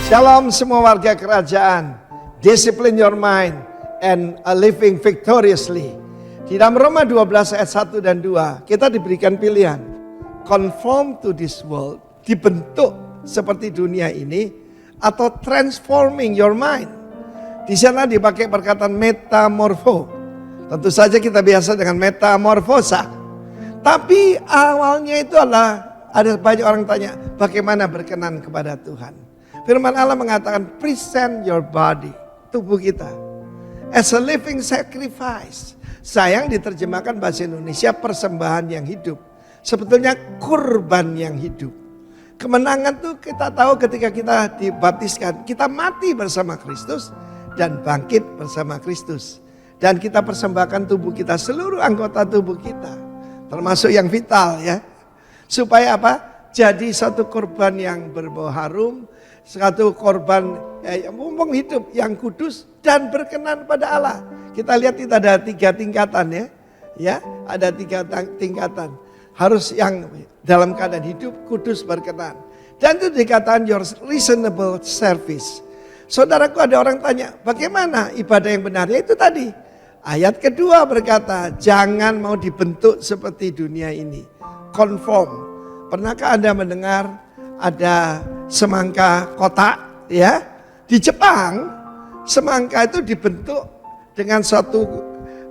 Shalom semua warga kerajaan. Discipline your mind and a living victoriously. Di dalam Roma 12 ayat 1 dan 2 kita diberikan pilihan. Conform to this world, dibentuk seperti dunia ini, atau transforming your mind. Di sana dipakai perkataan metamorfo. Tentu saja kita biasa dengan metamorfosa. Tapi awalnya itu adalah, ada banyak orang tanya, bagaimana berkenan kepada Tuhan. Firman Allah mengatakan, present your body, tubuh kita, as a living sacrifice. Sayang diterjemahkan bahasa Indonesia persembahan yang hidup. Sebetulnya kurban yang hidup. Kemenangan tuh kita tahu ketika kita dibaptiskan, kita mati bersama Kristus dan bangkit bersama Kristus. Dan kita persembahkan tubuh kita, seluruh anggota tubuh kita, termasuk yang vital ya. Supaya apa? Jadi satu korban yang berbau harum, satu korban mumpung hidup yang kudus dan berkenan pada Allah. Kita lihat itu ada 3 tingkatan ya. Ya, ada 3 tingkatan. Harus yang dalam keadaan hidup, kudus, berkenan. Dan itu dikatakan your reasonable service. Saudaraku, ada orang tanya, bagaimana ibadah yang benar? Ya itu tadi. Ayat kedua berkata, jangan mau dibentuk seperti dunia ini. Conform. Pernahkah Anda mendengar ada semangka kotak ya? Di Jepang semangka itu dibentuk dengan suatu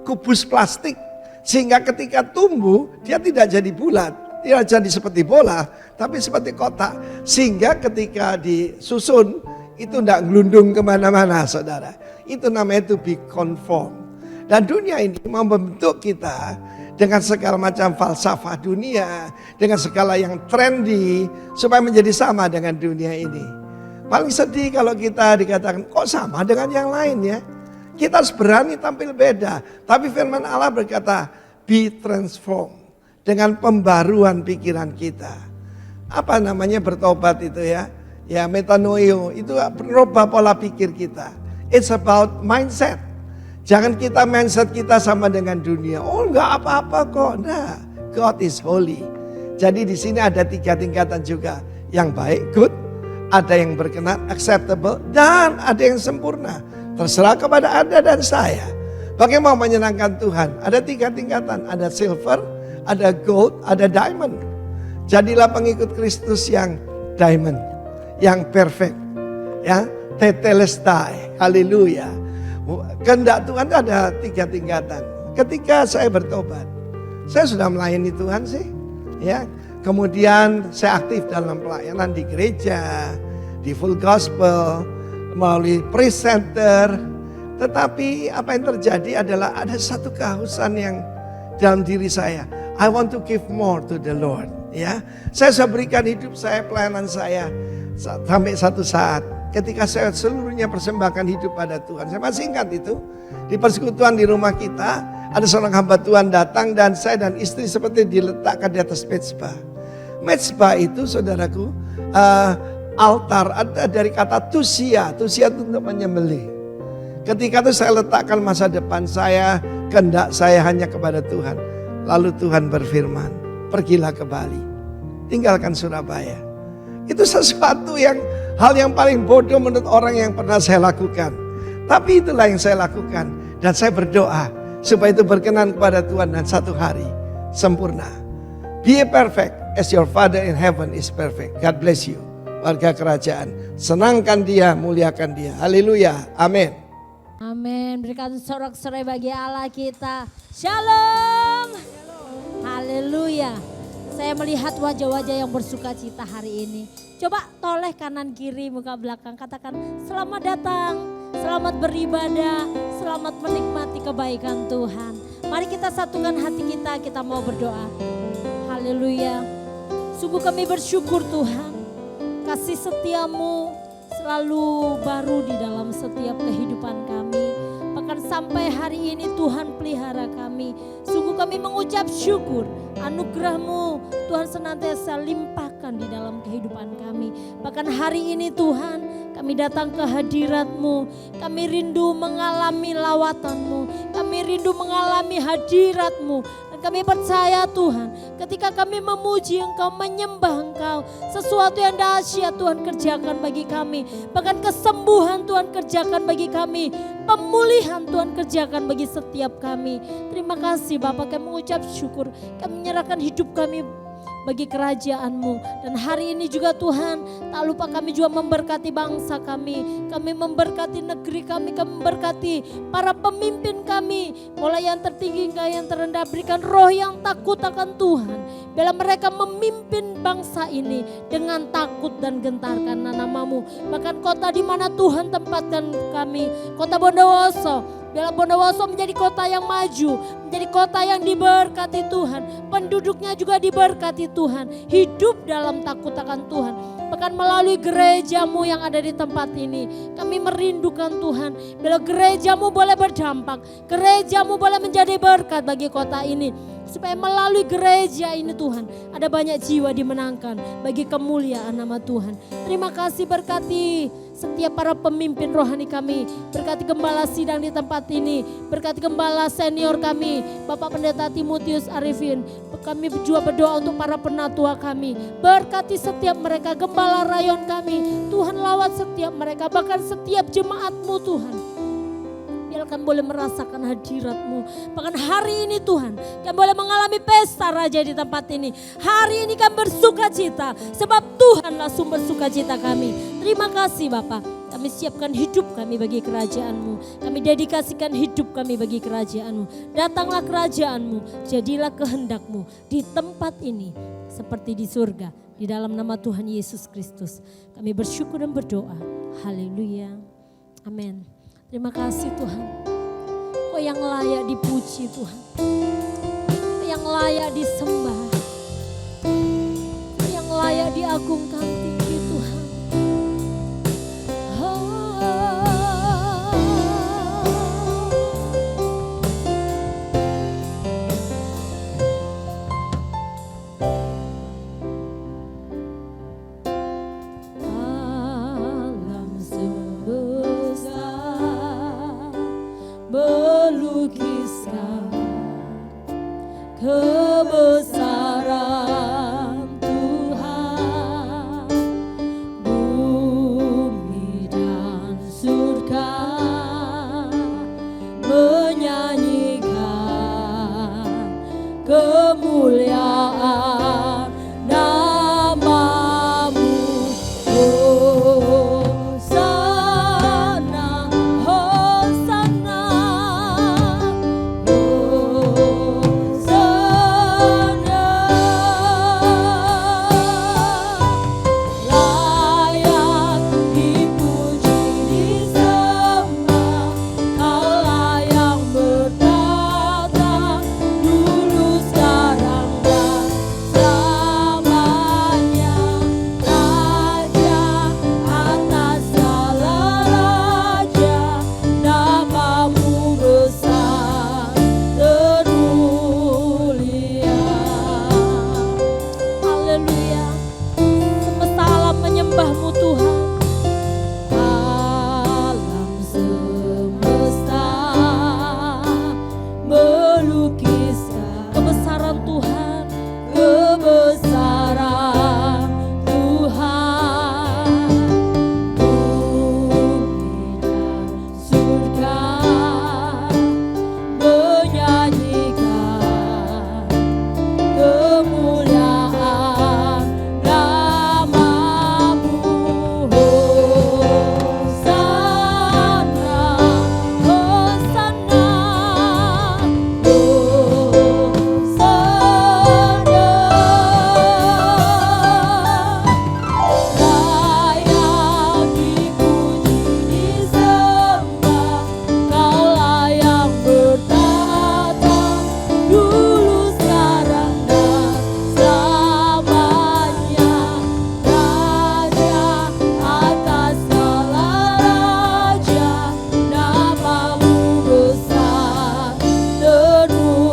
kubus plastik sehingga ketika tumbuh dia tidak jadi bulat, tidak jadi seperti bola, tapi seperti kotak. Sehingga ketika disusun itu tidak gelundung kemana-mana, saudara. Itu namanya to be conform. Dan dunia ini membentuk kita dengan segala macam falsafah dunia, dengan segala yang trendy, supaya menjadi sama dengan dunia ini. Paling sedih kalau kita dikatakan, kok sama dengan yang lain ya? Kita harus berani tampil beda. Tapi firman Allah berkata, be transformed, dengan pembaruan pikiran kita. Apa namanya bertobat itu ya? Ya metanoio, itu merubah pola pikir kita. It's about mindset. Jangan kita mindset kita sama dengan dunia. Oh enggak apa-apa kok. Nah, God is holy. Jadi di sini ada 3 tingkatan juga. Yang baik, good. Ada yang berkenan, acceptable. Dan ada yang sempurna. Terserah kepada Anda dan saya. Bagaimana menyenangkan Tuhan? Ada 3 tingkatan. Ada silver, ada gold, ada diamond. Jadilah pengikut Kristus yang diamond. Yang perfect. Ya, tetelestai. Haleluya. Kehendak Tuhan ada 3 tingkatan. Ketika saya bertobat, saya sudah melayani Tuhan sih, ya. Kemudian saya aktif dalam pelayanan di gereja, di full gospel, melalui presenter. Tetapi apa yang terjadi adalah ada satu kehausan yang dalam diri saya. I want to give more to the Lord, ya. Saya sudah berikan hidup saya, pelayanan saya sampai satu saat. Ketika saya seluruhnya persembahkan hidup pada Tuhan. Saya masih ingat itu. Di persekutuan di rumah kita, ada seorang hamba Tuhan datang dan saya dan istri seperti diletakkan di atas mezbah. Mezbah itu saudaraku, altar, ada dari kata tusia. Tusia itu untuk menyembelih. Ketika itu saya letakkan masa depan saya, kehendak saya hanya kepada Tuhan. Lalu Tuhan berfirman, pergilah ke Bali, tinggalkan Surabaya. Itu sesuatu yang hal yang paling bodoh menurut orang yang pernah saya lakukan. Tapi itulah yang saya lakukan. Dan saya berdoa supaya itu berkenan kepada Tuhan dan satu hari sempurna. Be perfect as your Father in heaven is perfect. God bless you. Warga kerajaan, senangkan dia, muliakan dia. Haleluya. Amin. Amin. Berikan sorak-sorai bagi Allah kita. Shalom. Haleluya. Saya melihat wajah-wajah yang bersuka cita hari ini. Coba toleh kanan kiri muka belakang, katakan selamat datang, selamat beribadah, selamat menikmati kebaikan Tuhan. Mari kita satukan hati kita mau berdoa. Haleluya. Sungguh kami bersyukur Tuhan, kasih setiamu selalu baru di dalam setiap kehidupan kami. Bahkan sampai hari ini Tuhan pelihara kami. Sungguh kami mengucap syukur, anugerah-Mu Tuhan senantiasa limpahkan di dalam kehidupan kami. Bahkan hari ini Tuhan kami datang ke hadirat-Mu. Kami rindu mengalami lawatan-Mu. Kami rindu mengalami hadirat-Mu. Dan kami percaya Tuhan, ketika kami memuji Engkau, menyembah Engkau, sesuatu yang dahsyat Tuhan kerjakan bagi kami. Bahkan kesembuhan Tuhan kerjakan bagi kami, pemulihan Tuhan kerjakan bagi setiap kami. Terima kasih Bapak, kami mengucap syukur, kami menyerahkan hidup kami bagi kerajaan-Mu. Dan hari ini juga Tuhan, tak lupa kami juga memberkati bangsa kami memberkati negeri kami memberkati para pemimpin kami, mulai yang tertinggi hingga yang terendah. Berikan roh yang takut akan Tuhan, bila mereka memimpin bangsa ini dengan takut dan gentar karena nama-Mu. Bahkan kota di mana Tuhan tempatkan kami, kota Bondowoso, biarlah Bondowoso menjadi kota yang maju, menjadi kota yang diberkati Tuhan. Penduduknya juga diberkati Tuhan, hidup dalam takut akan Tuhan. Bahkan melalui gereja-Mu yang ada di tempat ini, kami merindukan Tuhan, bila gereja-Mu boleh berdampak, gereja-Mu boleh menjadi berkat bagi kota ini. Supaya melalui gereja ini Tuhan, ada banyak jiwa dimenangkan bagi kemuliaan nama Tuhan. Terima kasih, berkati setiap para pemimpin rohani kami. Berkati gembala sidang di tempat ini. Berkati gembala senior kami, Bapak Pendeta Timotius Arifin. Kami juga berdoa untuk para penatua kami. Berkati setiap mereka, gembala rayon kami. Tuhan lawat setiap mereka, bahkan setiap jemaat-Mu Tuhan. Biar kami boleh merasakan hadirat-Mu. Bahkan hari ini Tuhan, kami boleh mengalami pesta raja di tempat ini. Hari ini kami bersuka cita, sebab Tuhanlah sumber sukacita kami. Terima kasih Bapak, kami siapkan hidup kami bagi kerajaan-Mu. Kami dedikasikan hidup kami bagi kerajaan-Mu. Datanglah kerajaan-Mu, jadilah kehendak-Mu di tempat ini seperti di surga. Di dalam nama Tuhan Yesus Kristus kami bersyukur dan berdoa. Haleluya. Amin. Terima kasih Tuhan. Kau yang layak dipuji Tuhan. Kau yang layak disembah. Kau yang layak diagungkan tinggi Tuhan. Melukiskan kebesaran Tuhan, bumi dan surga menyanyikan kemuliaan nama-Mu. Hosana, Hosana, Hosana. Layak dipuji, disembah, Kaulah yang bertata dulu, sekarang, dan selamanya. Raja atas segala raja, nama-Mu besar termulia. Haleluya. Semesta alam menyembah-Mu Tuhan. Alam semesta melukiskan Kebesaran Tuhan. kebesaran Tuhan, bumi dan surga menyanyikan kemuliaan nama-Mu. Hosana, Hosana, Layak dipuji, disembah, Kaulah yang bertata dulu, sekarang, dan selamanya. Raja atas segala raja, nama-Mu besar termulia.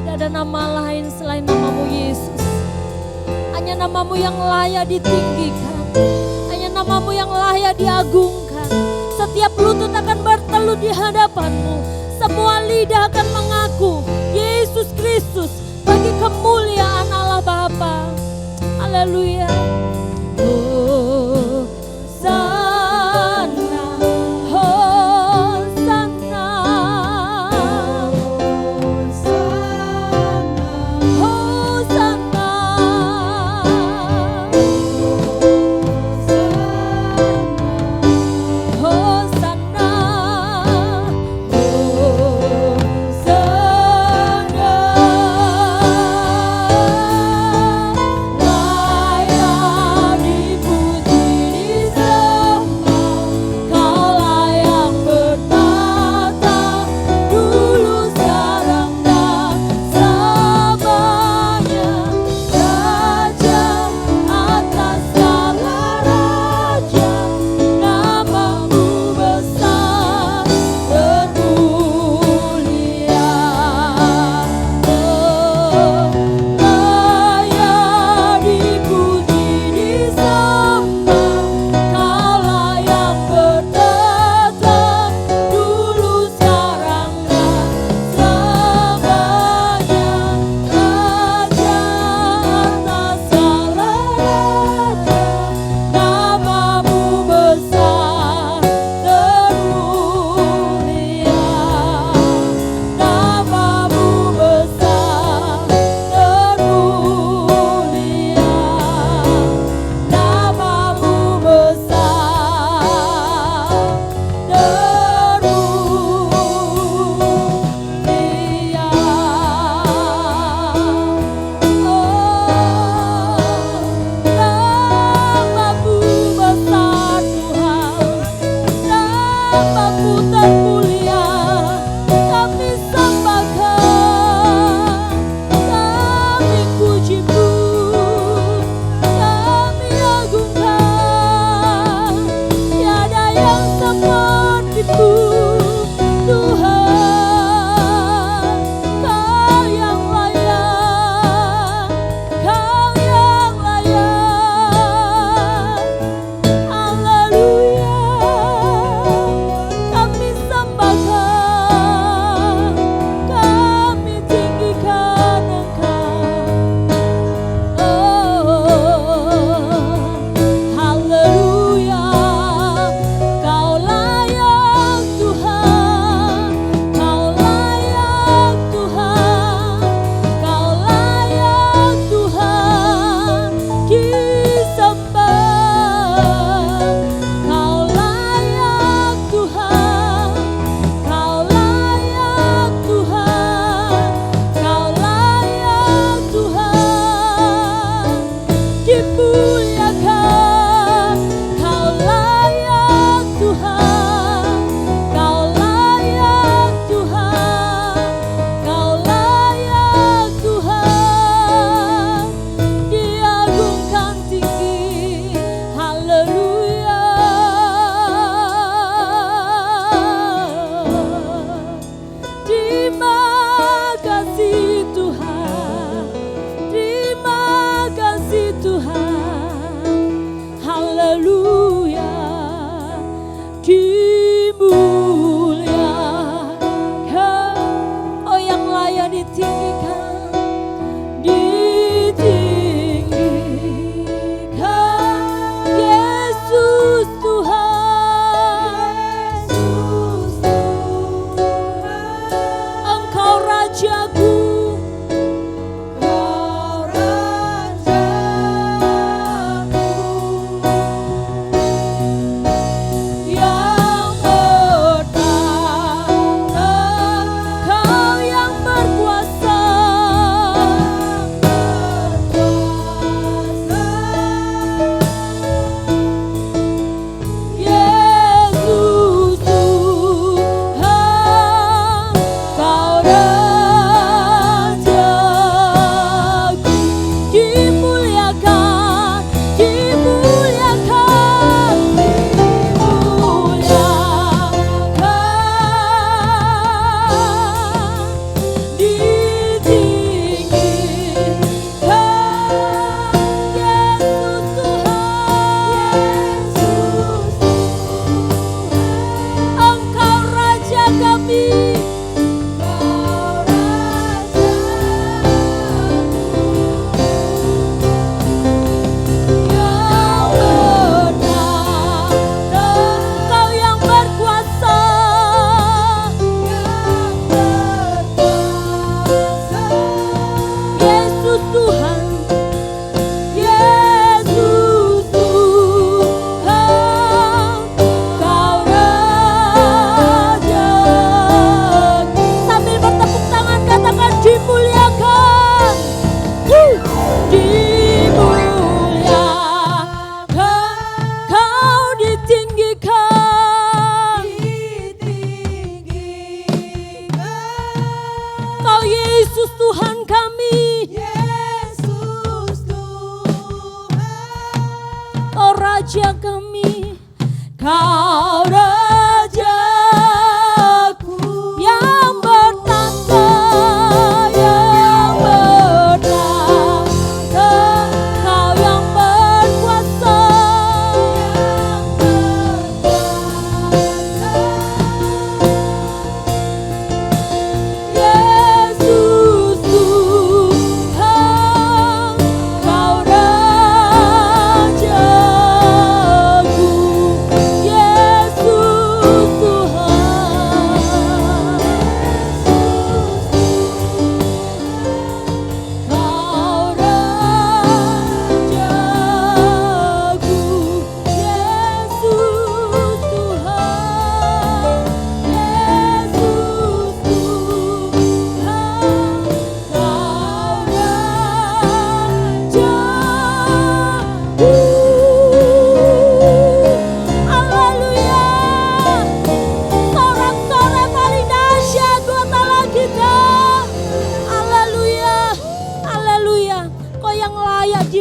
Tidak ada nama lain selain nama-Mu Yesus. Hanya nama-Mu yang layak ditinggikan. Hanya nama-Mu yang layak diagungkan. Setiap lutut akan bertelut di hadapan-Mu. Semua lidah akan mengaku Yesus Kristus bagi kemuliaan Allah Bapa. Haleluya. Hosana, Hosana, Hosana, Hosana, Hosana.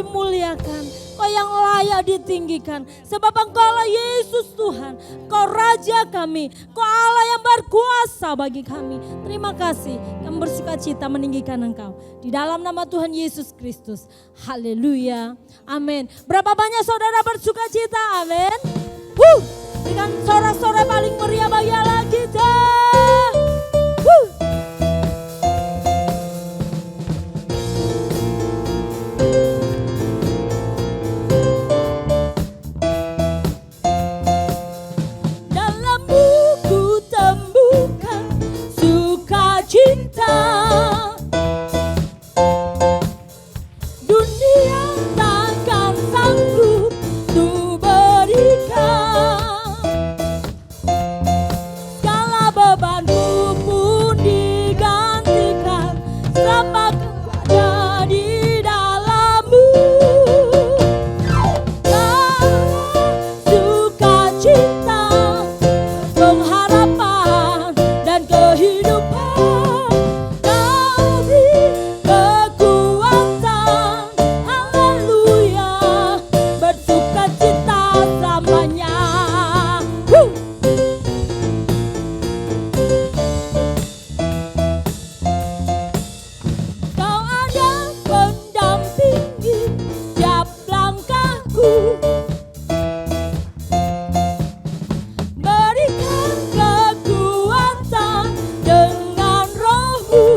dimuliakan, Kau yang layak ditinggikan. Sebab Engkaulah Yesus Tuhan, Kau Raja kami, Kau Allah yang berkuasa bagi kami. Terima kasih, kami bersukacita meninggikan Engkau. Di dalam nama Tuhan Yesus Kristus. Haleluya. Amin. Berapa banyak saudara bersukacita? Amin. Dengan sorak-sorai paling meriah bagi Allah kita. Dalam buku temukan sukacita, dunia takkan sanggup untuk berikan. Segala bebanmu pun digantikan, selama Kau ada di dalammu. Sukacita, pengharapan dan kehidupan, kami kekuatan, haleluya, bersukacita selamanya. Kau ada pendampingi tiap langkahku, berikan kekuatan dengan Roh-Mu.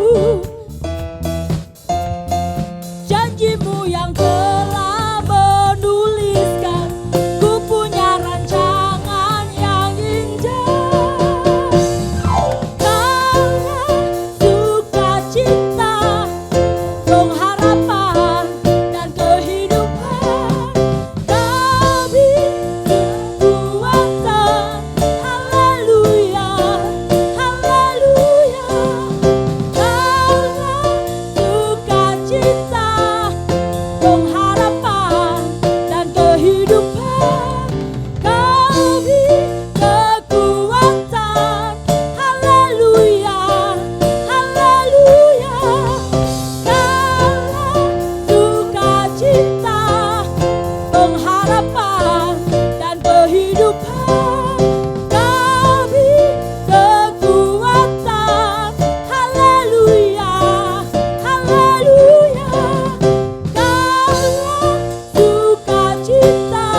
Janji-Mu yang telah menuliskan, ku punya rancangan yang indah. Kaulah sukacita, pengharapan dan kehidupan, kami kekuatan, haleluya, haleluya. Kaulah sukacita, pengharapan dan kehidupan, kami kekuatan, haleluya, haleluya. Kaulah sukacita, pengharapan dan kehidupan, kami kekuatan, haleluya, haleluya. Kaulah sukacita,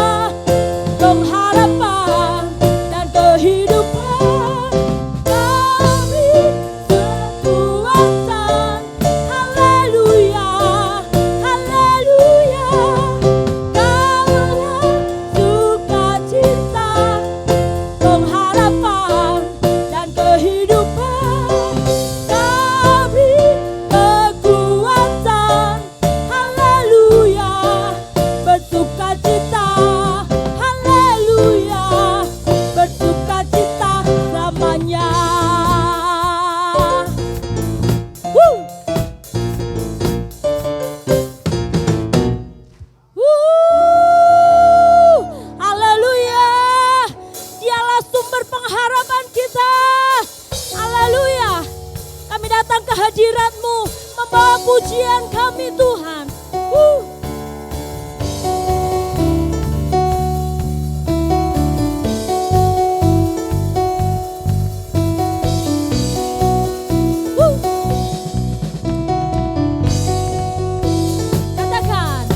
pengharapan dan kehidupan, kami kekuatan, haleluya, haleluya. Kaulah sukacita, pengharapan dan kehidupan, kami kekuatan, haleluya, bersukacita, haleluya, bersukacita selamanya. Haleluya. Dialah sumber pengharapan kita. Haleluya. Kami datang ke hadirat-Mu, membawa pujian kami Tuhan. Katakan.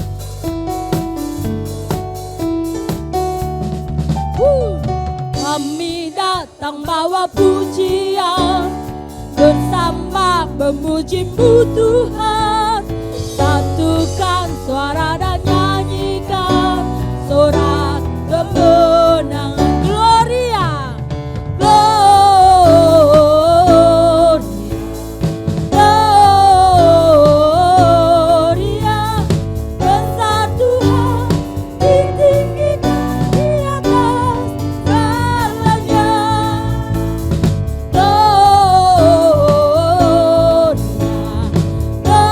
Kami datang bawa pujian, bersama memuji-Mu Tuhan. Satukan suara dan nyanyikan sorak kemenangan. Gloria, gloria, gloria. Besar Tuhan, ditinggikan di atas segalanya. Gloria, gloria.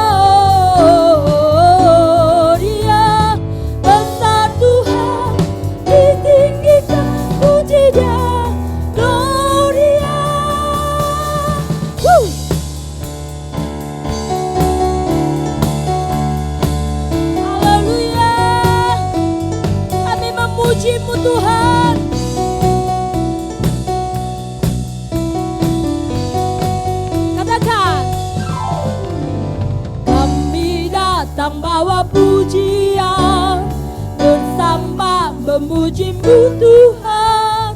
datang bawa pujian, bersama memuji-Mu Tuhan.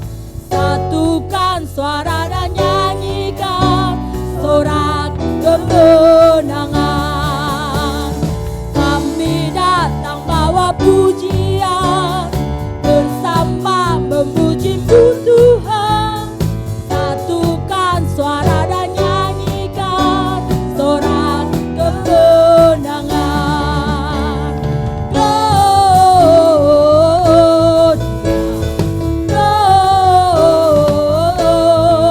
Satukan suara dan nyanyikan sorak kemenangan. Kami datang bawa pujian, bersama memuji-Mu Tuhan. Satukan suara dan nyanyikan sorak kemenangan.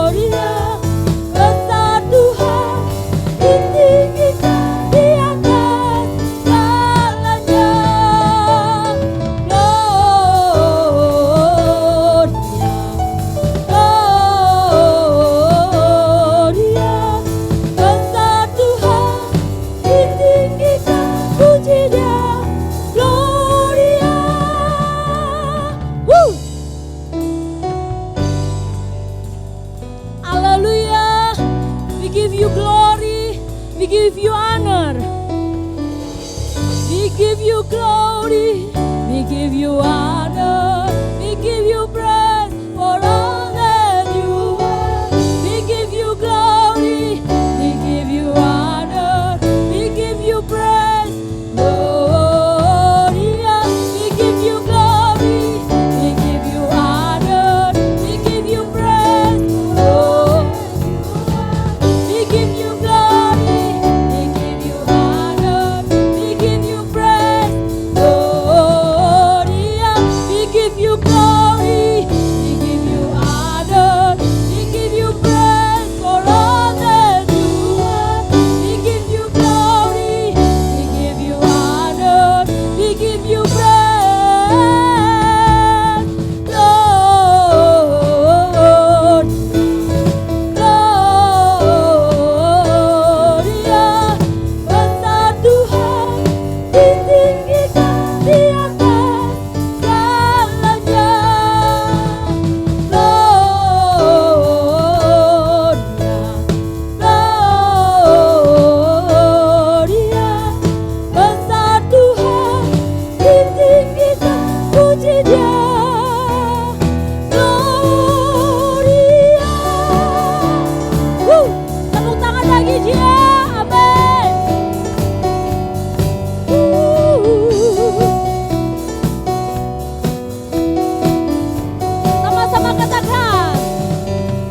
Gloria, besar Tuhan, ditinggikan di atas segalanya. Gloria, besar Tuhan, ditinggikan, puji Dia. Gloria. Woo! Hallelujah. We give you glory. We give you honor. We give you glory. We give you honor. We give you praise for all that you are. We give you glory. We give you honor. We give you praise. Gloria. We give you glory. We give you honor. We give you praise. We give you glory. We give you honor. We give you praise. Gloria. We give you glory. We give you honor. We give you praise for all that you are. We give you glory. We give you honor. We give you praise. Lord. Gloria, besar Tuhan, ditinggikan di atas segalanya. Gloria, besar Tuhan, ditinggikan, puji Dia. Gloria. Tepuk tangan bagi Dia. Amin. Sama-sama katakan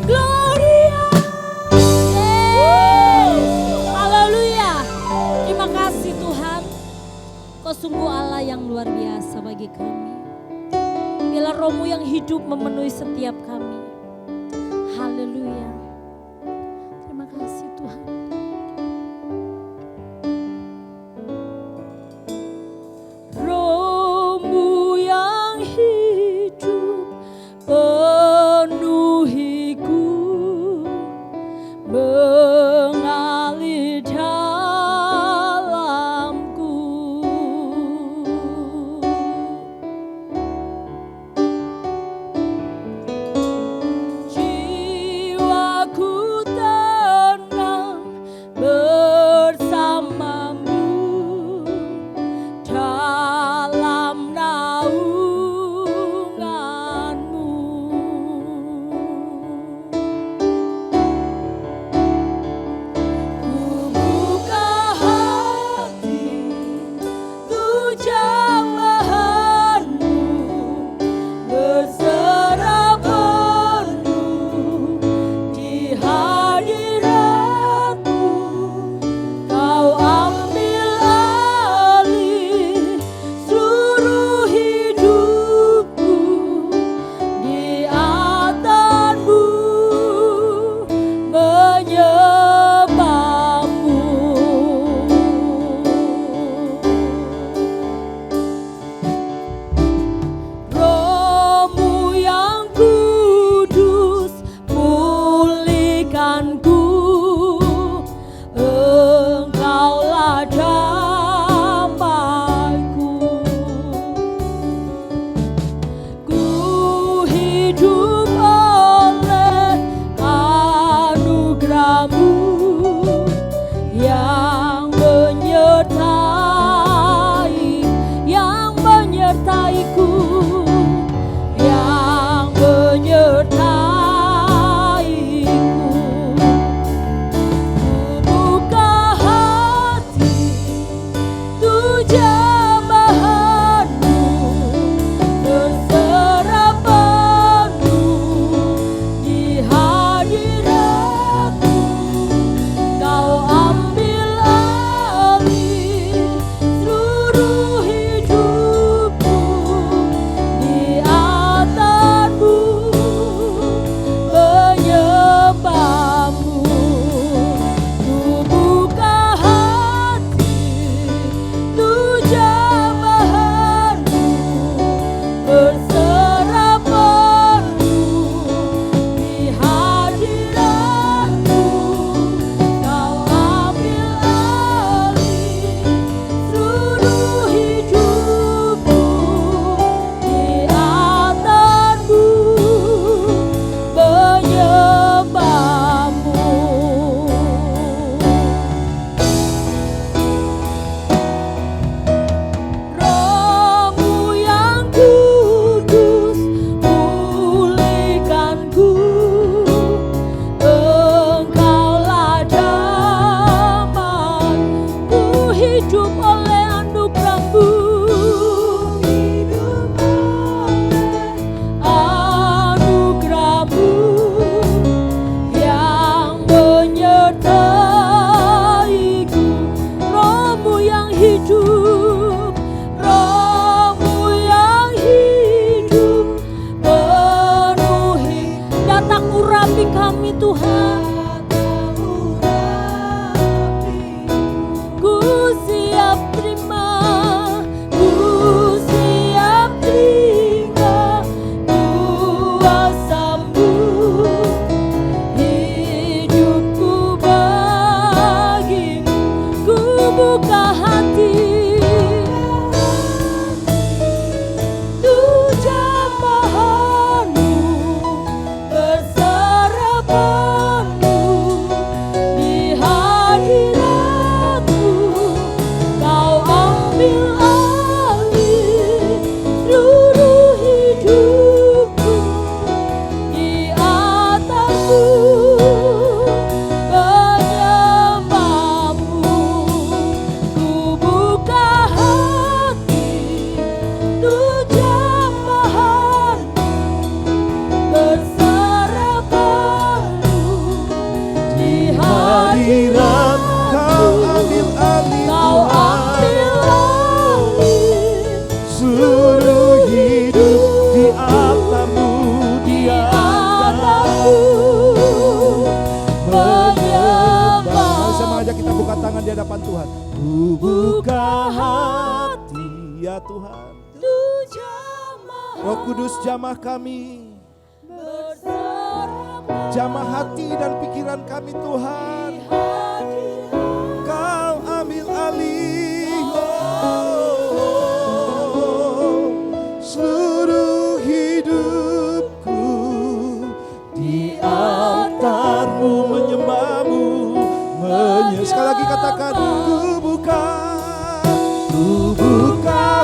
Gloria. Haleluya. Terima kasih Tuhan. Kau sungguh Allah yang luar biasa bagi kami. Biarlah Roh-Mu yang hidup memenuhi setiap kami. Haleluya. Terima kasih Tuhan. Roh-Mu yang hidup penuhiku, mengalir dalamku. Roh-Mu yang hidup penuhi. Datang urapi kami Tuhan. Ku siap terima, ku siap terima kuasa-Mu. Hidupku bagimu, ku buka hati. Tuh jamahan-Mu, berserapan-Mu di hadirat-Mu. Kau ambil alih seluruh hidupku, di atas-Mu menyembah-Mu. Ku buka hati, tuh jamahan-Mu, berserapan-Mu di Hadirat Kau ambil alih Kau ambil alih seluruh hidup di atas-Mu, di atas-Mu menyembah. Bisa mengajak kita buka tangan di hadapan Tuhan. Ku buka hati ya Tuhan. Tuh jamahan Roh Kudus jamah kami, berserapan jamah hati dan pikiran kami Tuhan. di hadirat. Kau ambil alih seluruh hidupku, di altar-Mu menyembah-Mu. Sekali lagi katakan, ku buka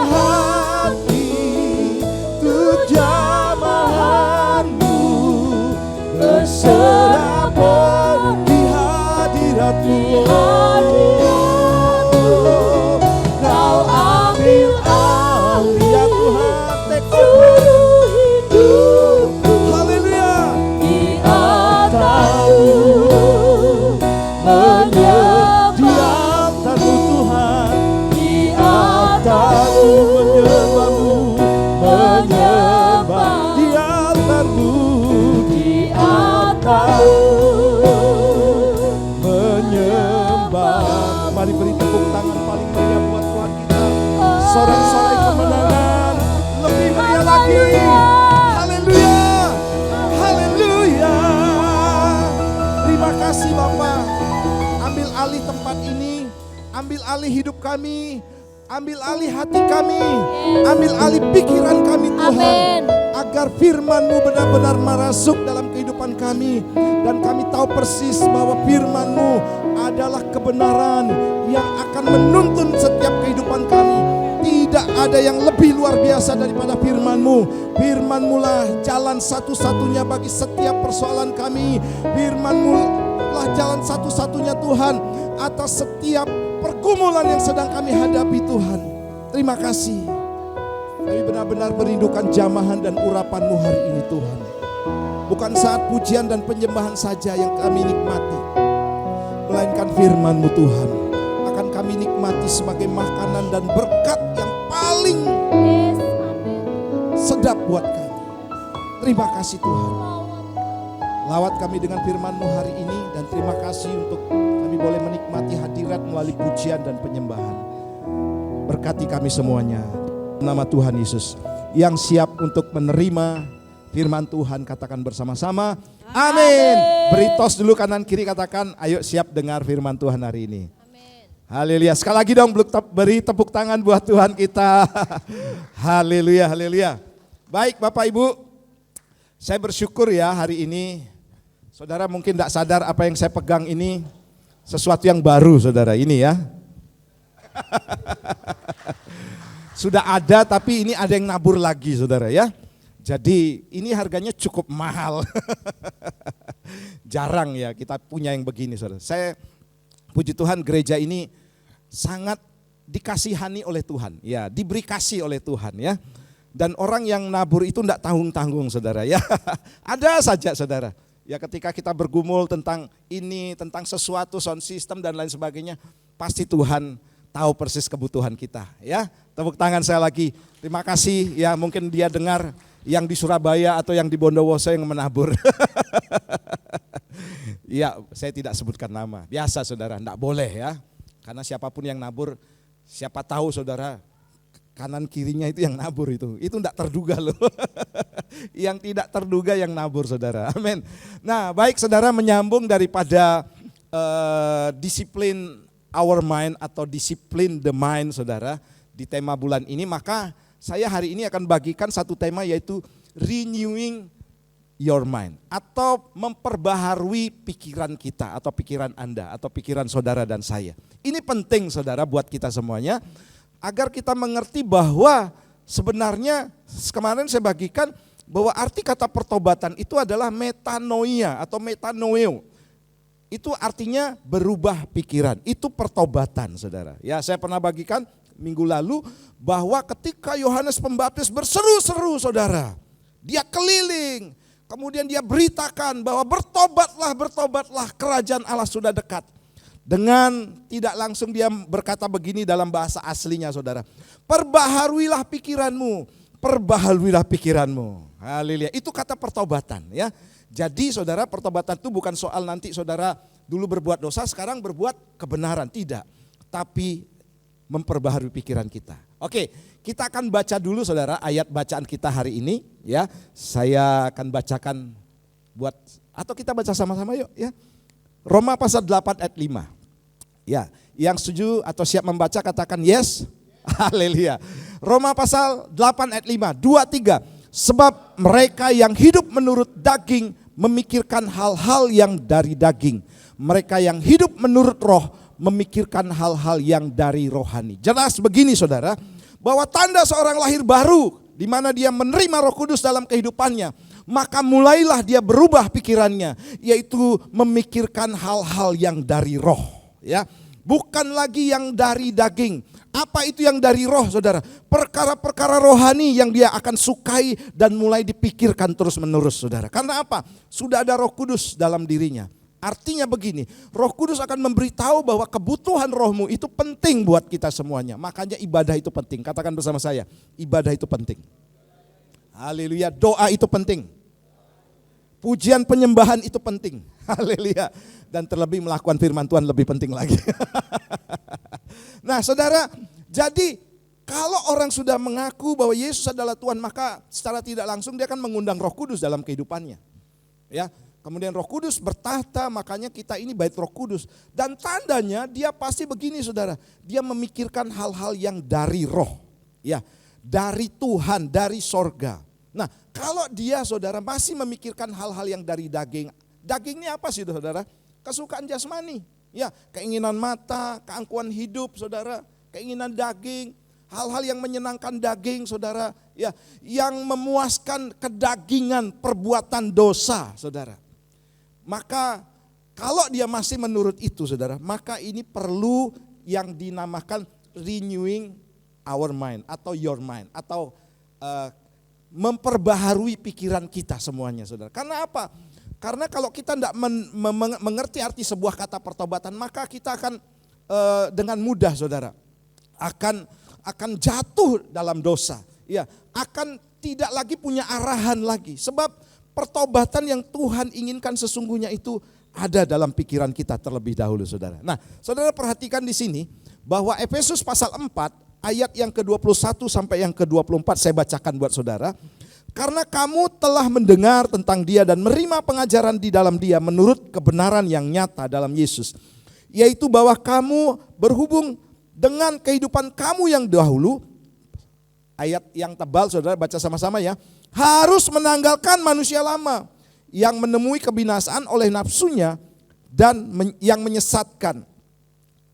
hati, tuh jamahan-Mu, berserapan di hadirat-Mu. Kau ambil alih ya Tuhan, take over. Seluruh hidupku Haleluya. di atas-Mu Di menyembah. altar-Mu Tuhan, Di atas-Mu menyembah. Di altar-Mu, di atas-Mu menyembah. Mari beri tepuk tangan paling meriah buat Tuhan kita. Sorak-sorai kemenangan lebih meriah lagi. Haleluya. Haleluya. Terima kasih Bapa. Ambil alih tempat ini, ambil alih hidup kami, ambil alih hati kami, ambil alih pikiran kami Tuhan. Amin. Agar firman-Mu benar-benar masuk dalam kehidupan kami. Dan kami tahu persis bahwa firman-Mu adalah kebenaran yang akan menuntun setiap kehidupan kami. Tidak ada yang lebih luar biasa daripada firman-Mu. Firman-Mu lah jalan satu-satunya bagi setiap persoalan kami. Firman-Mu lah jalan satu-satunya Tuhan atas setiap pergumulan yang sedang kami hadapi Tuhan. Terima kasih. Kami benar-benar merindukan jamahan dan urapan-Mu hari ini Tuhan. Bukan saat pujian dan penyembahan saja yang kami nikmati, melainkan firman-Mu Tuhan akan kami nikmati sebagai makanan dan berkat yang paling Yes, amin. sedap buat kami. Terima kasih Tuhan. Lawat kami dengan firman-Mu hari ini, dan terima kasih untuk kami boleh menikmati hadirat melalui pujian dan penyembahan. Berkati kami semuanya. Nama Tuhan Yesus. Yang siap untuk menerima firman Tuhan katakan bersama-sama. Amin. Beri tos dulu kanan kiri, katakan ayo siap dengar firman Tuhan hari ini. Haleluya. Sekali lagi dong beri tepuk tangan buat Tuhan kita. Haleluya, haleluya. Baik Bapak Ibu, saya bersyukur ya hari ini. Saudara mungkin tidak sadar apa yang saya pegang ini sesuatu yang baru saudara ini ya. Sudah ada tapi ini ada yang nabur lagi saudara ya. Jadi ini harganya cukup mahal. Jarang ya kita punya yang begini saudara. Saya puji Tuhan gereja ini sangat dikasihani oleh Tuhan. Ya diberi kasih oleh Tuhan ya. Dan orang yang nabur itu tidak tanggung-tanggung saudara ya. Ada saja saudara. Ya ketika kita bergumul tentang ini, tentang sesuatu, sound system dan lain sebagainya. Pasti Tuhan tahu persis kebutuhan kita ya. Tepuk tangan saya lagi. Terima kasih ya, mungkin dia dengar yang di Surabaya atau yang di Bondowoso yang menabur. Iya, saya tidak sebutkan nama. Biasa saudara, enggak boleh ya. Karena siapapun yang nabur, siapa tahu saudara, kanan kirinya itu yang nabur itu enggak terduga loh. Yang tidak terduga yang nabur saudara, amin. Nah baik saudara, menyambung daripada disiplin our mind atau disiplin the mind saudara di tema bulan ini, maka saya hari ini akan bagikan satu tema yaitu renewing your mind atau memperbaharui pikiran kita atau pikiran Anda atau pikiran saudara dan saya. Ini penting saudara buat kita semuanya agar kita mengerti bahwa sebenarnya kemarin saya bagikan bahwa arti kata pertobatan itu adalah metanoia atau metanoeo. Itu artinya berubah pikiran, itu pertobatan saudara. Ya saya pernah bagikan minggu lalu bahwa ketika Yohanes Pembaptis berseru-seru saudara, dia keliling, kemudian dia beritakan bahwa bertobatlah kerajaan Allah sudah dekat. Dengan tidak langsung dia berkata begini dalam bahasa aslinya saudara, perbaharuilah pikiranmu. Haleluya, itu kata pertobatan ya. Jadi saudara, pertobatan itu bukan soal nanti saudara dulu berbuat dosa sekarang berbuat kebenaran, tidak. Tapi memperbaharui pikiran kita. Oke, kita akan baca dulu saudara ayat bacaan kita hari ini ya. Saya akan bacakan atau kita baca sama-sama yuk ya. Roma pasal 8 ayat 5. Ya, yang setuju atau siap membaca katakan yes. Haleluya. Roma pasal 8 ayat 5, 2, 3. Sebab mereka yang hidup menurut daging memikirkan hal-hal yang dari daging. Mereka yang hidup menurut roh memikirkan hal-hal yang dari rohani. Jelas begini saudara, bahwa tanda seorang lahir baru di mana dia menerima Roh Kudus dalam kehidupannya, maka mulailah dia berubah pikirannya, yaitu memikirkan hal-hal yang dari roh, ya, bukan lagi yang dari daging. Apa itu yang dari roh saudara? Perkara-perkara rohani yang dia akan sukai dan mulai dipikirkan terus menerus saudara. Karena apa? Sudah ada Roh Kudus dalam dirinya. Artinya begini, Roh Kudus akan memberitahu bahwa kebutuhan rohmu itu penting buat kita semuanya. Makanya ibadah itu penting. Katakan bersama saya, ibadah itu penting. Haleluya, doa itu penting. Pujian penyembahan itu penting. Haleluya. Dan terlebih melakukan firman Tuhan lebih penting lagi. Nah saudara, jadi kalau orang sudah mengaku bahwa Yesus adalah Tuhan, maka secara tidak langsung dia akan mengundang Roh Kudus dalam kehidupannya. Ya, kemudian Roh Kudus bertahta, makanya kita ini bait Roh Kudus. Dan tandanya dia pasti begini saudara, dia memikirkan hal-hal yang dari roh. Ya, dari Tuhan, dari sorga. Nah kalau dia saudara masih memikirkan hal-hal yang dari daging. Daging ini apa sih saudara? Kesukaan jasmani. Ya, keinginan mata, keangkuhan hidup saudara, keinginan daging, hal-hal yang menyenangkan daging saudara, ya, yang memuaskan kedagingan perbuatan dosa saudara. Maka kalau dia masih menurut itu saudara, maka ini perlu yang dinamakan renewing our mind atau your mind atau memperbaharui pikiran kita semuanya saudara. Karena apa? Karena kalau kita tidak mengerti arti sebuah kata pertobatan, maka kita akan dengan mudah saudara akan jatuh dalam dosa. Ya, akan tidak lagi punya arahan lagi. Sebab pertobatan yang Tuhan inginkan sesungguhnya itu ada dalam pikiran kita terlebih dahulu saudara. Nah saudara perhatikan di sini bahwa Efesus pasal 4 ayat yang ke-21 sampai yang ke-24 saya bacakan buat saudara. Karena kamu telah mendengar tentang dia dan menerima pengajaran di dalam dia menurut kebenaran yang nyata dalam Yesus. Yaitu bahwa kamu berhubung dengan kehidupan kamu yang dahulu. Ayat yang tebal saudara baca sama-sama ya. Harus menanggalkan manusia lama yang menemui kebinasaan oleh nafsunya dan yang menyesatkan.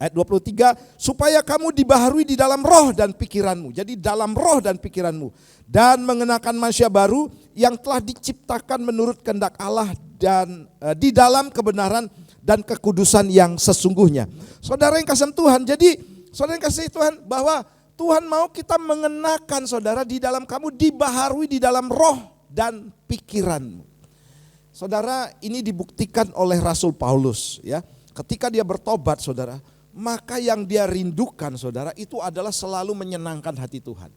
Ayat 23, supaya kamu dibaharui di dalam roh dan pikiranmu. Jadi dalam roh dan pikiranmu. Dan mengenakan manusia baru yang telah diciptakan menurut kehendak Allah dan di dalam kebenaran dan kekudusan yang sesungguhnya. Saudara yang kasih Tuhan, jadi saudara yang kasih Tuhan bahwa Tuhan mau kita mengenakan saudara di dalam kamu dibaharui di dalam roh dan pikiranmu. Saudara ini dibuktikan oleh Rasul Paulus ya. Ketika dia bertobat saudara, maka yang dia rindukan saudara itu adalah selalu menyenangkan hati Tuhan.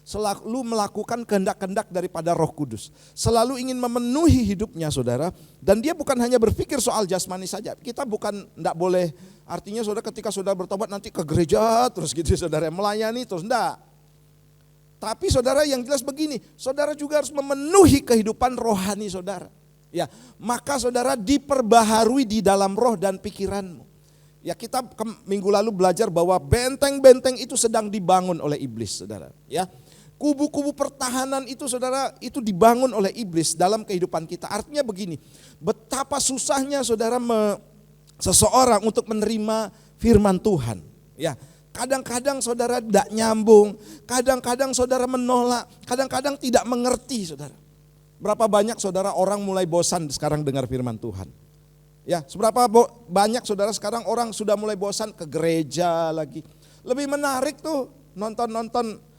Selalu melakukan kehendak-kehendak daripada Roh Kudus. Selalu ingin memenuhi hidupnya saudara. Dan dia bukan hanya berpikir soal jasmani saja. Kita bukan, enggak boleh, artinya saudara ketika saudara bertobat nanti ke gereja terus gitu saudara, melayani terus, enggak. Tapi saudara yang jelas begini, saudara juga harus memenuhi kehidupan rohani saudara. Ya, maka saudara diperbaharui di dalam roh dan pikiranmu. Ya, kita minggu lalu belajar bahwa benteng-benteng itu sedang dibangun oleh iblis saudara. Ya. Kubu-kubu pertahanan itu saudara, itu dibangun oleh iblis dalam kehidupan kita. Artinya begini, betapa susahnya saudara seseorang untuk menerima firman Tuhan. Ya, kadang-kadang saudara tidak nyambung, kadang-kadang saudara menolak, kadang-kadang tidak mengerti saudara. Berapa banyak saudara orang mulai bosan sekarang dengar firman Tuhan. Ya, seberapa banyak saudara sekarang orang sudah mulai bosan ke gereja lagi. Lebih menarik tuh nonton-nonton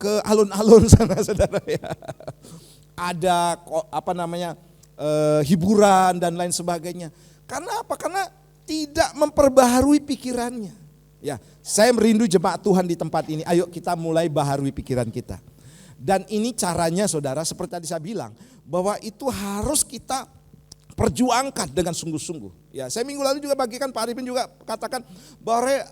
ke alun-alun sana saudara ya. Ada hiburan dan lain sebagainya. Karena apa? Karena tidak memperbaharui pikirannya. Ya, saya merindu jemaat Tuhan di tempat ini. Ayo kita mulai baharui pikiran kita. Dan ini caranya saudara, seperti tadi saya bilang, bahwa itu harus kita perjuangkan dengan sungguh-sungguh. Ya, saya minggu lalu juga bagikan, Pak Arifin juga katakan bahwa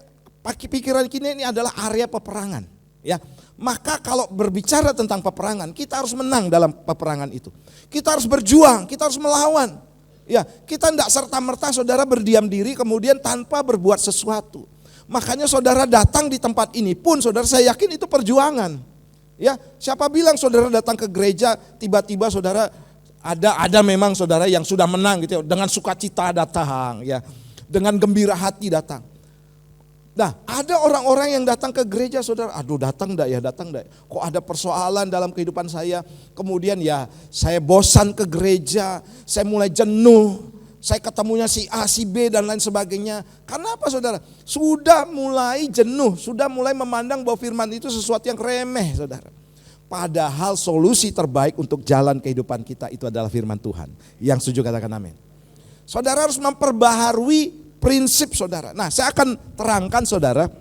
pikiran kita ini adalah area peperangan. Ya, maka kalau berbicara tentang peperangan, kita harus menang dalam peperangan itu. Kita harus berjuang, kita harus melawan. Ya, kita tidak serta-merta saudara berdiam diri kemudian tanpa berbuat sesuatu. Makanya saudara datang di tempat ini pun saudara, saya yakin itu perjuangan. Ya, siapa bilang saudara datang ke gereja tiba-tiba saudara ada memang saudara yang sudah menang gitu ya, dengan sukacita datang ya, dengan gembira hati datang. Nah, ada orang-orang yang datang ke gereja saudara, aduh datang enggak ya, kok ada persoalan dalam kehidupan saya, kemudian ya saya bosan ke gereja, saya mulai jenuh, saya ketemunya si A, si B dan lain sebagainya. Karena apa saudara? Sudah mulai jenuh, sudah mulai memandang bahwa firman itu sesuatu yang remeh saudara. Padahal solusi terbaik untuk jalan kehidupan kita itu adalah firman Tuhan. Yang setuju katakan amin. Saudara harus memperbaharui prinsip saudara. Nah, saya akan terangkan saudara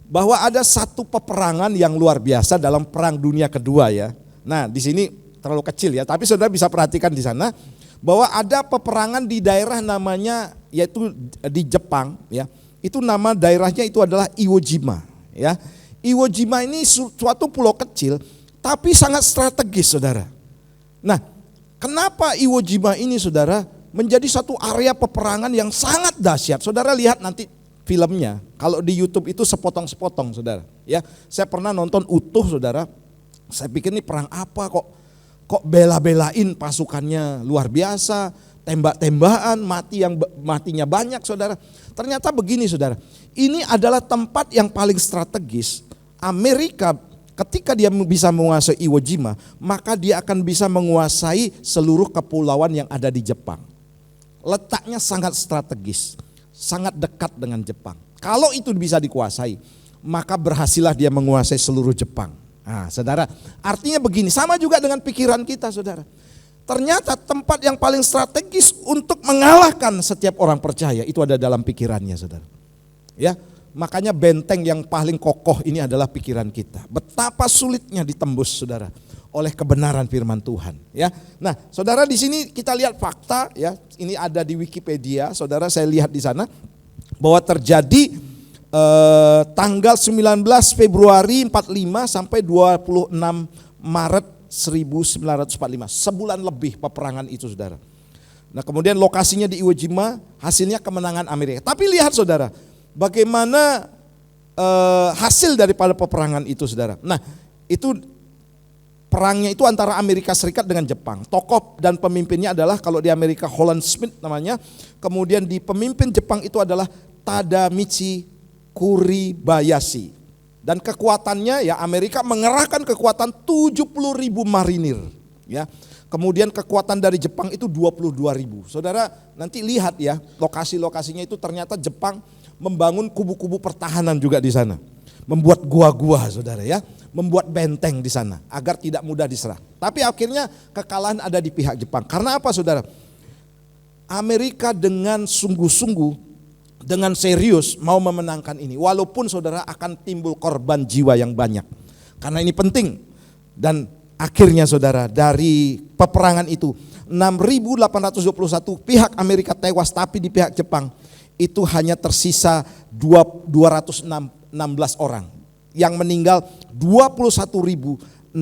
bahwa ada satu peperangan yang luar biasa dalam Perang Dunia Kedua ya. Nah, di sini terlalu kecil ya, tapi saudara bisa perhatikan di sana bahwa ada peperangan di daerah namanya yaitu di Jepang ya. Itu nama daerahnya itu adalah Iwo Jima ya. Iwo Jima ini suatu pulau kecil tapi sangat strategis saudara. Nah, kenapa Iwo Jima ini saudara menjadi satu area peperangan yang sangat dahsyat. Saudara lihat nanti filmnya. Kalau di YouTube itu sepotong-sepotong saudara. Ya, saya pernah nonton utuh saudara. Saya pikir ini perang apa kok bela-belain pasukannya luar biasa, tembak-tembakan, matinya banyak saudara. Ternyata begini saudara. Ini adalah tempat yang paling strategis. Amerika ketika dia bisa menguasai Iwo Jima, maka dia akan bisa menguasai seluruh kepulauan yang ada di Jepang. Letaknya sangat strategis, sangat dekat dengan Jepang. Kalau itu bisa dikuasai, maka berhasillah dia menguasai seluruh Jepang. Nah, saudara, artinya begini, sama juga dengan pikiran kita, saudara. Ternyata tempat yang paling strategis untuk mengalahkan setiap orang percaya itu ada dalam pikirannya, saudara. Ya, makanya benteng yang paling kokoh ini adalah pikiran kita. Betapa sulitnya ditembus, saudara, oleh kebenaran firman Tuhan ya. Nah, saudara di sini kita lihat fakta ya. Ini ada di Wikipedia, saudara, saya lihat di sana bahwa terjadi tanggal 19 Februari 45 sampai 26 Maret 1945. Sebulan lebih peperangan itu, saudara. Nah, kemudian lokasinya di Iwo Jima, hasilnya kemenangan Amerika. Tapi lihat saudara, bagaimana hasil daripada peperangan itu, saudara. Nah, itu perangnya itu antara Amerika Serikat dengan Jepang. Tokoh dan pemimpinnya adalah kalau di Amerika Holland Smith namanya. Kemudian di pemimpin Jepang itu adalah Tadamichi Kuribayashi. Dan kekuatannya ya Amerika mengerahkan kekuatan 70.000 marinir. Ya. Kemudian kekuatan dari Jepang itu 22.000. Saudara nanti lihat ya lokasi-lokasinya itu ternyata Jepang membangun kubu-kubu pertahanan juga di sana. Membuat gua-gua saudara ya, membuat benteng di sana agar tidak mudah diserang. Tapi akhirnya kekalahan ada di pihak Jepang. Karena apa saudara? Amerika dengan sungguh-sungguh dengan serius mau memenangkan ini. Walaupun saudara akan timbul korban jiwa yang banyak. Karena ini penting. Dan akhirnya saudara dari peperangan itu 6.821 pihak Amerika tewas, tapi di pihak Jepang itu hanya tersisa 216 orang. Yang meninggal 21.844.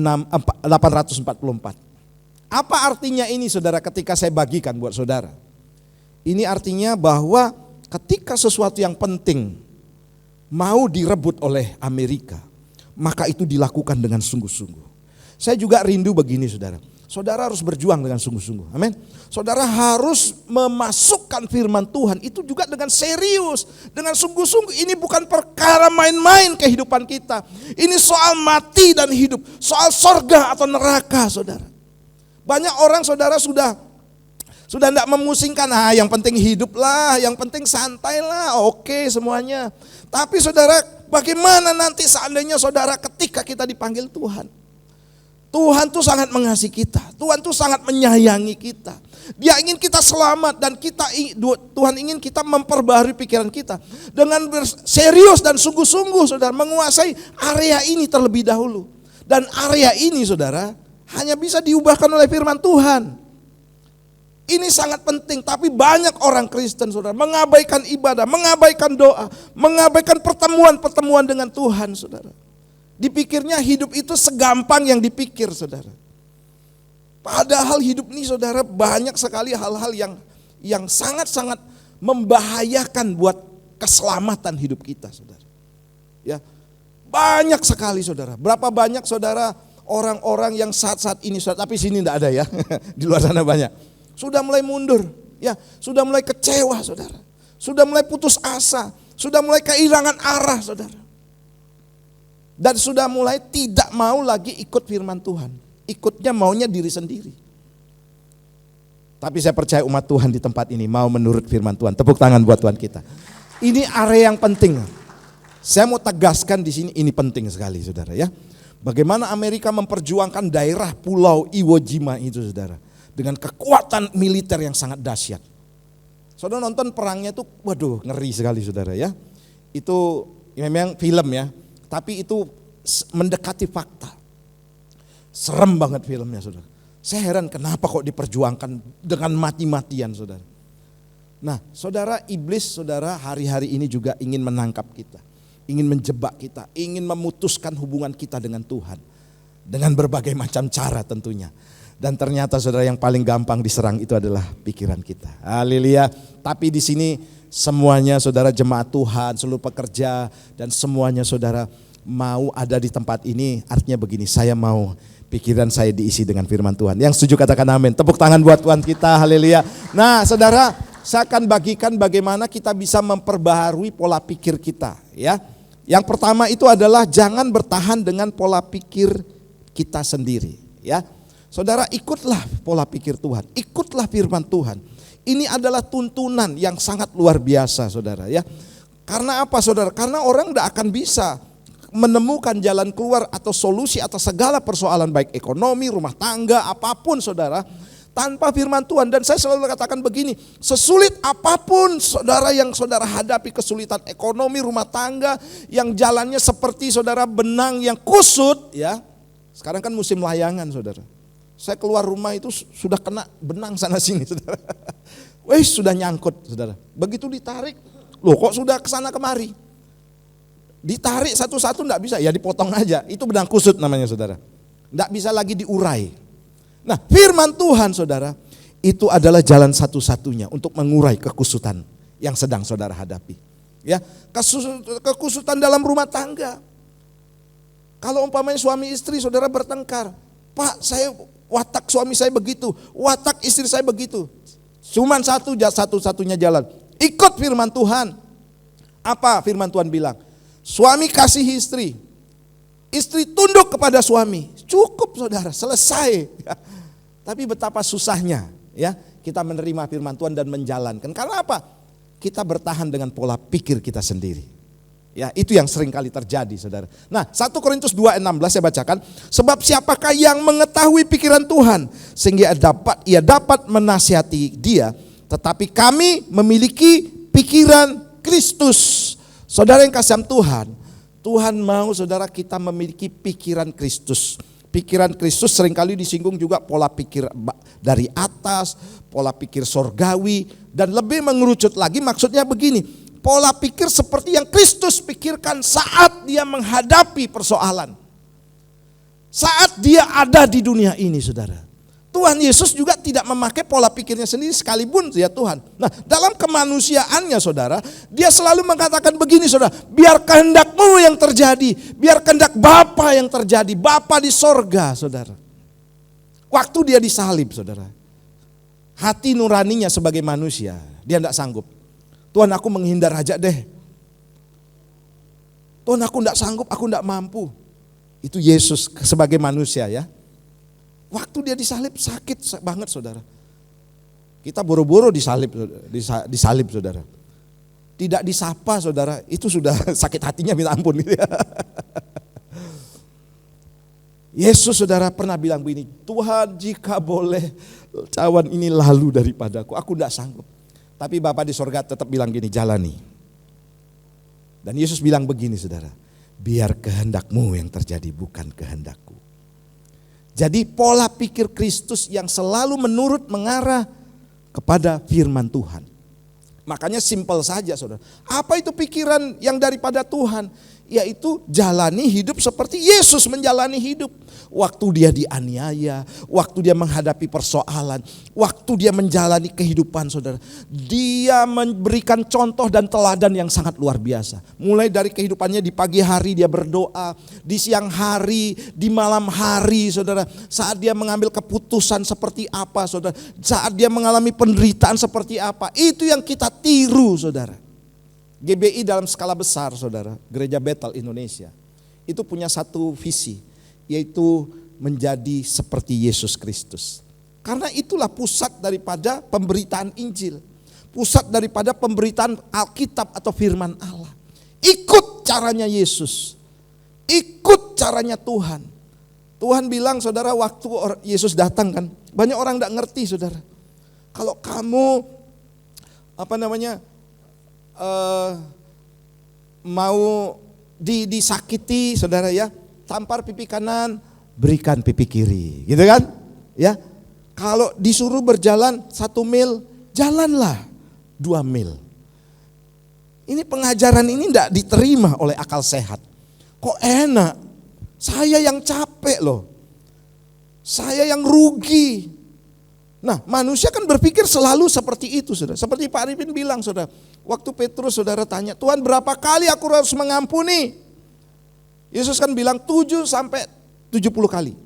Apa artinya ini saudara ketika saya bagikan buat saudara? Ini artinya bahwa ketika sesuatu yang penting mau direbut oleh Amerika, maka itu dilakukan dengan sungguh-sungguh. Saya juga rindu begini saudara. Saudara harus berjuang dengan sungguh-sungguh. Amin. Saudara harus memasukkan firman Tuhan itu juga dengan serius, dengan sungguh-sungguh. Ini bukan perkara main-main kehidupan kita. Ini soal mati dan hidup, soal sorga atau neraka saudara. Banyak orang saudara sudah tidak memusingkan, yang penting hidup lah, yang penting santai lah, oke semuanya. Tapi saudara, bagaimana nanti seandainya saudara ketika kita dipanggil Tuhan? Tuhan tuh sangat mengasihi kita, Tuhan tuh sangat menyayangi kita. Dia ingin kita selamat dan Tuhan ingin kita memperbaharui pikiran kita. Dengan serius dan sungguh-sungguh saudara menguasai area ini terlebih dahulu. Dan area ini saudara hanya bisa diubahkan oleh firman Tuhan. Ini sangat penting, tapi banyak orang Kristen saudara mengabaikan ibadah, mengabaikan doa, mengabaikan pertemuan-pertemuan dengan Tuhan saudara. Dipikirnya hidup itu segampang yang dipikir saudara. Padahal hidup ini saudara banyak sekali hal-hal yang sangat-sangat membahayakan buat keselamatan hidup kita saudara. Ya, banyak sekali saudara. Berapa banyak saudara orang-orang yang saat-saat ini saudara, tapi sini tidak ada ya, di luar sana banyak. Sudah mulai mundur, ya, sudah mulai kecewa saudara. Sudah mulai putus asa, sudah mulai kehilangan arah saudara. Dan sudah mulai tidak mau lagi ikut firman Tuhan. Ikutnya maunya diri sendiri. Tapi saya percaya umat Tuhan di tempat ini mau menurut firman Tuhan. Tepuk tangan buat Tuhan kita. Ini area yang penting. Saya mau tegaskan di sini, ini penting sekali saudara ya. Bagaimana Amerika memperjuangkan daerah pulau Iwo Jima itu saudara. Dengan kekuatan militer yang sangat dahsyat. Saudara nonton perangnya tuh, waduh ngeri sekali saudara ya. Itu memang film ya, tapi itu mendekati fakta. Serem banget filmnya saudara. Saya heran kenapa kok diperjuangkan dengan mati-matian saudara. Nah saudara, iblis saudara hari-hari ini juga ingin menangkap kita. Ingin menjebak kita, ingin memutuskan hubungan kita dengan Tuhan. Dengan berbagai macam cara tentunya. Dan ternyata saudara yang paling gampang diserang itu adalah pikiran kita. Haleluya. Tapi di sini semuanya saudara jemaat Tuhan, seluruh pekerja dan semuanya saudara mau ada di tempat ini. Artinya begini, saya mau pikiran saya diisi dengan firman Tuhan. Yang setuju katakan amin. Tepuk tangan buat Tuhan kita. Haleluya. Nah saudara, saya akan bagikan bagaimana kita bisa memperbaharui pola pikir kita ya. Yang pertama itu adalah jangan bertahan dengan pola pikir kita sendiri ya. Saudara, ikutlah pola pikir Tuhan, ikutlah firman Tuhan. Ini adalah tuntunan yang sangat luar biasa saudara ya. Karena apa saudara? Karena orang tidak akan bisa menemukan jalan keluar atau solusi atas segala persoalan baik ekonomi, rumah tangga, apapun saudara, tanpa firman Tuhan. Dan saya selalu katakan begini, sesulit apapun saudara yang saudara hadapi, kesulitan ekonomi, rumah tangga yang jalannya seperti saudara benang yang kusut ya. Sekarang kan musim layangan saudara. Saya keluar rumah itu sudah kena benang sana sini saudara. Wih sudah nyangkut saudara. Begitu ditarik, loh kok sudah kesana kemari. Ditarik satu-satu enggak bisa, ya dipotong aja. Itu benang kusut namanya saudara. Enggak bisa lagi diurai. Nah firman Tuhan saudara, itu adalah jalan satu-satunya untuk mengurai kekusutan yang sedang saudara hadapi. Ya, kekusutan dalam rumah tangga. Kalau umpamanya suami istri saudara bertengkar, Pak saya watak suami saya begitu, watak istri saya begitu. Cuman satu-satunya jalan, ikut firman Tuhan. Apa firman Tuhan bilang? Suami kasih istri, istri tunduk kepada suami. Cukup saudara, selesai. Tapi betapa susahnya ya kita menerima firman Tuhan dan menjalankan. Karena apa? Kita bertahan dengan pola pikir kita sendiri. Ya, itu yang sering kali terjadi saudara. Nah 1 Korintus 2:16 saya bacakan. Sebab siapakah yang mengetahui pikiran Tuhan sehingga ia dapat menasihati dia. Tetapi kami memiliki pikiran Kristus. Saudara yang kasih Tuhan, Tuhan mau saudara kita memiliki pikiran Kristus. Pikiran Kristus seringkali disinggung juga pola pikir dari atas, pola pikir sorgawi, dan lebih mengerucut lagi maksudnya begini, pola pikir seperti yang Kristus pikirkan saat dia menghadapi persoalan. Saat dia ada di dunia ini saudara. Tuhan Yesus juga tidak memakai pola pikirnya sendiri sekalipun ya Tuhan. Nah dalam kemanusiaannya saudara, dia selalu mengatakan begini saudara, biar kehendak-Mu yang terjadi, biar kehendak Bapa yang terjadi, Bapa di sorga saudara. Waktu dia disalib saudara, hati nuraninya sebagai manusia, dia tidak sanggup. Tuhan aku menghindar aja deh. Tuhan aku tidak sanggup, aku tidak mampu. Itu Yesus sebagai manusia ya. Waktu dia disalib sakit banget saudara. Kita boro-boro disalib saudara. Tidak disapa saudara, itu sudah sakit hatinya minta ampun gitu ya. Yesus saudara pernah bilang begini, Tuhan jika boleh cawan ini lalu daripadaku, aku tidak sanggup. Tapi Bapa di sorga tetap bilang gini, jalani. Dan Yesus bilang begini saudara, biar kehendak-Mu yang terjadi bukan kehendak-Ku. Jadi pola pikir Kristus yang selalu mengarah kepada firman Tuhan. Makanya simpel saja saudara. Apa itu pikiran yang daripada Tuhan? Yaitu jalani hidup seperti Yesus menjalani hidup. Waktu dia dianiaya, waktu dia menghadapi persoalan, waktu dia menjalani kehidupan saudara. Dia memberikan contoh dan teladan yang sangat luar biasa. Mulai dari kehidupannya di pagi hari dia berdoa, di siang hari, di malam hari saudara. Saat dia mengambil keputusan seperti apa saudara. Saat dia mengalami penderitaan seperti apa. Itu yang kita tiru saudara. GBI dalam skala besar saudara, Gereja Bethel Indonesia, itu punya satu visi, yaitu menjadi seperti Yesus Kristus. Karena itulah pusat daripada pemberitaan Injil, pusat daripada pemberitaan Alkitab atau firman Allah. Ikut caranya Yesus, ikut caranya Tuhan. Tuhan bilang saudara waktu Yesus datang kan, banyak orang tidak ngerti saudara. Kalau kamu mau disakiti saudara ya, tampar pipi kanan, berikan pipi kiri, gitu kan? Ya, kalau disuruh berjalan 1 mil, jalanlah 2 mil. Ini pengajaran ini tidak diterima oleh akal sehat. Kok enak? Saya yang capek loh, saya yang rugi. Nah manusia kan berpikir selalu seperti itu saudara. Seperti Pak Arifin bilang saudara, waktu Petrus saudara tanya, Tuhan berapa kali aku harus mengampuni? Yesus kan bilang 7 sampai 70 kali.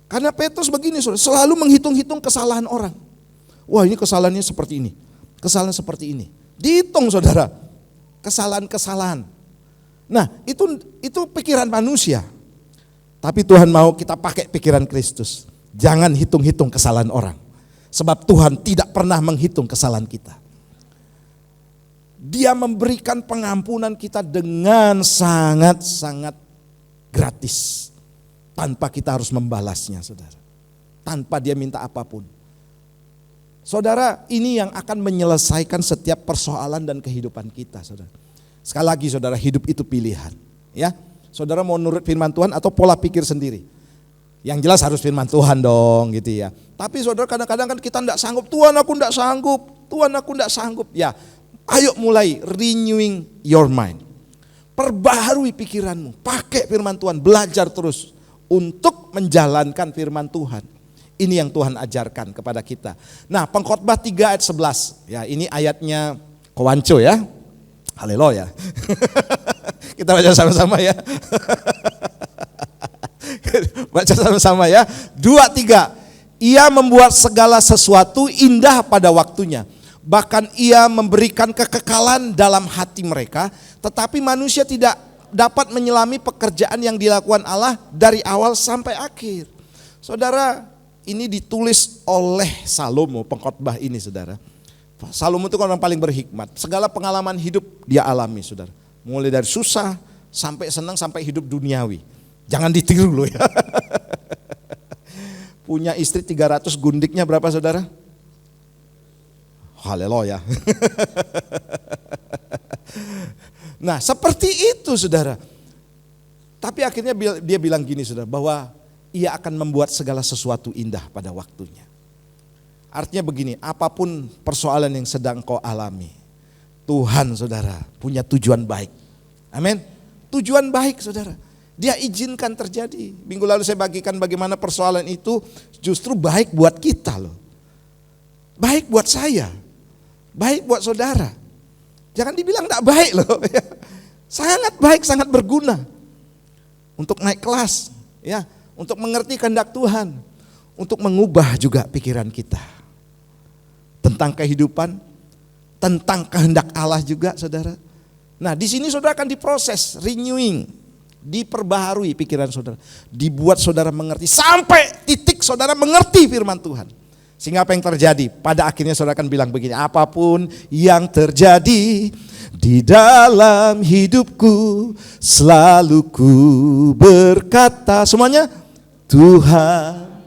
Karena Petrus begini saudara, selalu menghitung-hitung kesalahan orang. Wah ini kesalahannya seperti ini, kesalahan seperti ini. Dihitung saudara, kesalahan-kesalahan. Nah itu pikiran manusia. Tapi Tuhan mau kita pakai pikiran Kristus. Jangan hitung-hitung kesalahan orang. Sebab Tuhan tidak pernah menghitung kesalahan kita. Dia memberikan pengampunan kita dengan sangat-sangat gratis. Tanpa kita harus membalasnya saudara. Tanpa dia minta apapun. Saudara, ini yang akan menyelesaikan setiap persoalan dan kehidupan kita saudara. Sekali lagi saudara, hidup itu pilihan. Ya, saudara mau nurut firman Tuhan atau pola pikir sendiri? Yang jelas harus firman Tuhan dong gitu ya. Tapi saudara kadang-kadang kan kita tidak sanggup. Tuhan aku tidak sanggup, Tuhan aku tidak sanggup. Ya ayo mulai renewing your mind. Perbaharui pikiranmu, pakai firman Tuhan, belajar terus untuk menjalankan firman Tuhan. Ini yang Tuhan ajarkan kepada kita. Nah Pengkhotbah 3 ayat 11. Ya ini ayatnya Kowanco ya. Haleluya. Kita baca sama-sama ya. Baca sama-sama ya. 2, 3. Ia membuat segala sesuatu indah pada waktunya. Bahkan ia memberikan kekekalan dalam hati mereka. Tetapi manusia tidak dapat menyelami pekerjaan yang dilakukan Allah dari awal sampai akhir. Saudara, ini ditulis oleh Salomo, pengkhotbah ini saudara. Salomo itu orang paling berhikmat. Segala pengalaman hidup dia alami saudara. Mulai dari susah sampai senang sampai hidup duniawi. Jangan ditiru loh ya. Punya istri 300, gundiknya berapa saudara? Haleluya. Nah seperti itu saudara. Tapi akhirnya dia bilang gini saudara, bahwa ia akan membuat segala sesuatu indah pada waktunya. Artinya begini, apapun persoalan yang sedang kau alami, Tuhan saudara punya tujuan baik. Amin. Tujuan baik saudara. Dia izinkan terjadi. Minggu lalu saya bagikan bagaimana persoalan itu justru baik buat kita loh. Baik buat saya. Baik buat saudara. Jangan dibilang tidak baik loh. Sangat baik, sangat berguna. Untuk naik kelas. Ya, untuk mengerti kehendak Tuhan. Untuk mengubah juga pikiran kita. Tentang kehidupan. Tentang kehendak Allah juga saudara. Nah di sini saudara akan diproses, renewing. Diperbaharui pikiran saudara, dibuat saudara mengerti sampai titik saudara mengerti firman Tuhan. Sehingga apa yang terjadi? Pada akhirnya saudara akan bilang begini, apapun yang terjadi di dalam hidupku, selalu ku berkata semuanya Tuhan.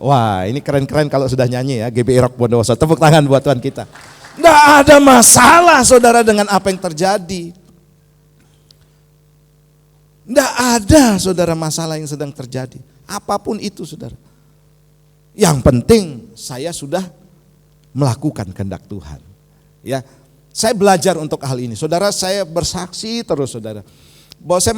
Wah ini keren-keren kalau sudah nyanyi ya, GBI Rock Bondowoso. Tepuk tangan buat Tuhan kita. Nggak ada masalah saudara dengan apa yang terjadi. Tidak ada saudara masalah yang sedang terjadi. Apapun itu saudara. Yang penting saya sudah melakukan kehendak Tuhan. Ya, saya belajar untuk hal ini. Saudara saya bersaksi terus saudara. Bahwa saya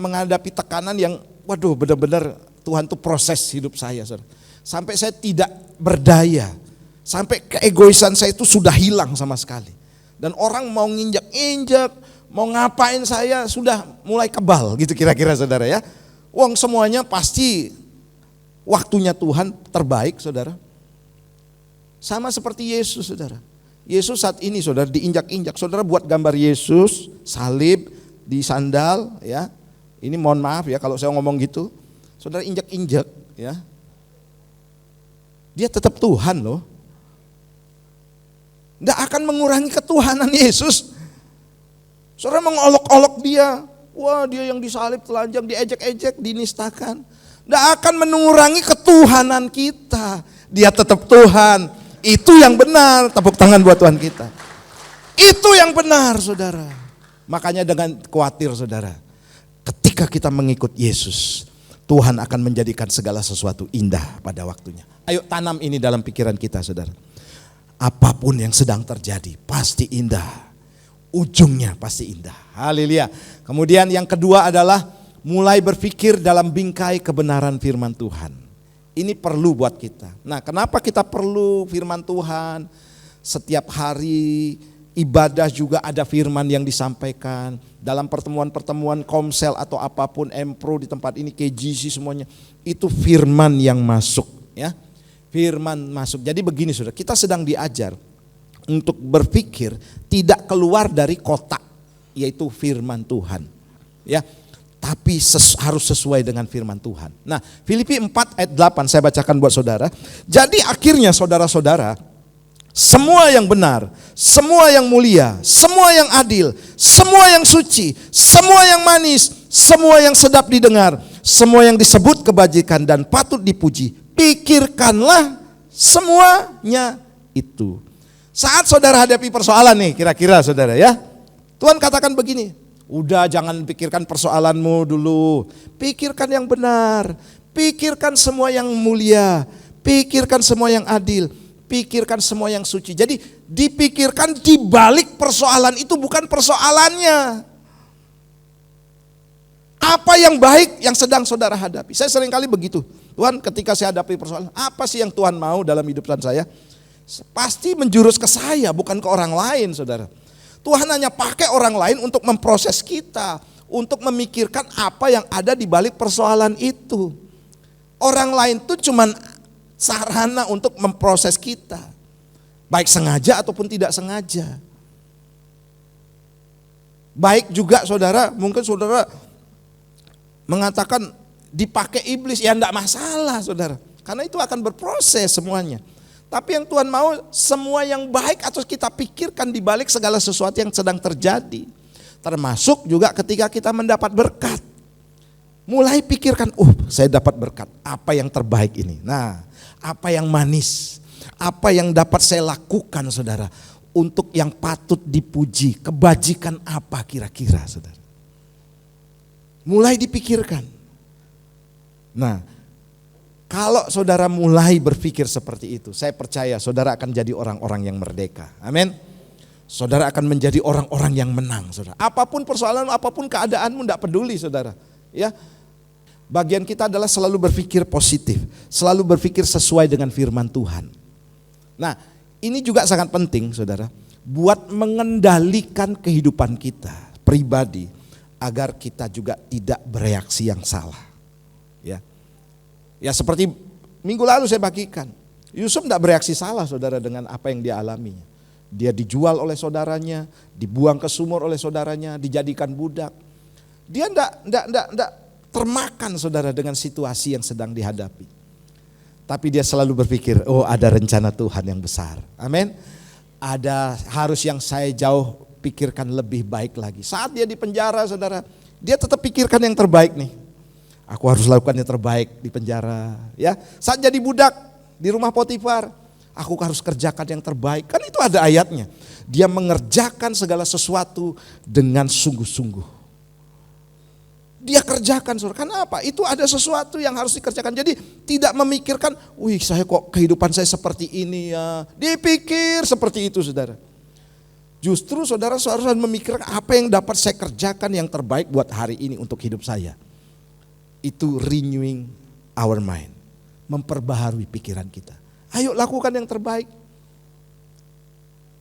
menghadapi tekanan yang waduh benar-benar Tuhan tuh proses hidup saya saudara. Sampai saya tidak berdaya. Sampai keegoisan saya itu sudah hilang sama sekali. Dan orang mau nginjak-injak. Mau ngapain saya sudah mulai kebal gitu kira-kira saudara ya. Wong semuanya pasti waktunya Tuhan terbaik saudara. Sama seperti Yesus saudara. Yesus saat ini saudara diinjak-injak. Saudara buat gambar Yesus salib di sandal ya. Ini mohon maaf ya kalau saya ngomong gitu. Saudara injak-injak ya. Dia tetap Tuhan loh. Nggak akan mengurangi ketuhanan Yesus. Saudara mengolok-olok dia, wah dia yang disalib, telanjang, diejek-ejek, dinistakan. Tidak akan mengurangi ketuhanan kita. Dia tetap Tuhan, itu yang benar. Tepuk tangan buat Tuhan kita. Itu yang benar saudara. Makanya dengan khawatir saudara, ketika kita mengikut Yesus, Tuhan akan menjadikan segala sesuatu indah pada waktunya. Ayo tanam ini dalam pikiran kita saudara. Apapun yang sedang terjadi pasti indah. Ujungnya pasti indah. Haleluya. Kemudian yang kedua adalah mulai berpikir dalam bingkai kebenaran firman Tuhan. Ini perlu buat kita. Nah, kenapa kita perlu firman Tuhan? Setiap hari ibadah juga ada firman yang disampaikan. Dalam pertemuan-pertemuan komsel atau apapun, Empro di tempat ini, KGC semuanya. Itu firman yang masuk ya. Firman masuk. Jadi begini saudara, kita sedang diajar untuk berpikir tidak keluar dari kotak, yaitu firman Tuhan. Ya, tapi harus sesuai dengan firman Tuhan. Nah, Filipi 4 ayat 8 saya bacakan buat saudara. Jadi akhirnya saudara-saudara, semua yang benar, semua yang mulia, semua yang adil, semua yang suci, semua yang manis, semua yang sedap didengar, semua yang disebut kebajikan dan patut dipuji, pikirkanlah semuanya itu. Saat saudara hadapi persoalan nih kira-kira saudara ya. Tuhan katakan begini, udah jangan pikirkan persoalanmu dulu. Pikirkan yang benar, pikirkan semua yang mulia, pikirkan semua yang adil, pikirkan semua yang suci. Jadi dipikirkan di balik persoalan itu bukan persoalannya. Apa yang baik yang sedang saudara hadapi. Saya seringkali begitu. Tuhan ketika saya hadapi persoalan, apa sih yang Tuhan mau dalam hidup saya? Pasti menjurus ke saya, bukan ke orang lain saudara. Tuhan hanya pakai orang lain untuk memproses kita, untuk memikirkan apa yang ada di balik persoalan itu. Orang lain itu cuma sarana untuk memproses kita, baik sengaja ataupun tidak sengaja. Baik juga saudara, mungkin saudara mengatakan dipakai iblis, ya enggak masalah saudara, karena itu akan berproses semuanya. Tapi yang Tuhan mau semua yang baik atau kita pikirkan di balik segala sesuatu yang sedang terjadi. Termasuk juga ketika kita mendapat berkat. Mulai pikirkan, saya dapat berkat, apa yang terbaik ini. Nah, apa yang manis, apa yang dapat saya lakukan saudara untuk yang patut dipuji. Kebajikan apa kira-kira, saudara? Mulai dipikirkan. Nah, kalau saudara mulai berpikir seperti itu, saya percaya saudara akan jadi orang-orang yang merdeka. Amin. Saudara akan menjadi orang-orang yang menang, saudara. Apapun persoalan, apapun keadaanmu, tidak peduli, saudara. Ya, bagian kita adalah selalu berpikir positif, selalu berpikir sesuai dengan firman Tuhan. Nah, ini juga sangat penting, saudara, buat mengendalikan kehidupan kita pribadi, agar kita juga tidak bereaksi yang salah. Ya seperti minggu lalu saya bagikan, Yusuf tidak bereaksi salah, saudara, dengan apa yang dia alami. Dia dijual oleh saudaranya, dibuang ke sumur oleh saudaranya, dijadikan budak. Dia tidak termakan, saudara, dengan situasi yang sedang dihadapi. Tapi dia selalu berpikir, oh ada rencana Tuhan yang besar. Amin. Ada harus yang saya jauh pikirkan lebih baik lagi. Saat dia di penjara, saudara, dia tetap pikirkan yang terbaik nih. Aku harus lakukan yang terbaik di penjara. Ya, saat jadi budak di rumah Potifar, aku harus kerjakan yang terbaik. Kan itu ada ayatnya. Dia mengerjakan segala sesuatu dengan sungguh-sungguh. Dia kerjakan, saudara. Kenapa? Itu ada sesuatu yang harus dikerjakan. Jadi tidak memikirkan, wih saya kok kehidupan saya seperti ini ya. Dipikir seperti itu, saudara. Justru saudara harus memikirkan apa yang dapat saya kerjakan yang terbaik buat hari ini untuk hidup saya. Itu renewing our mind, memperbaharui pikiran kita. Ayo lakukan yang terbaik.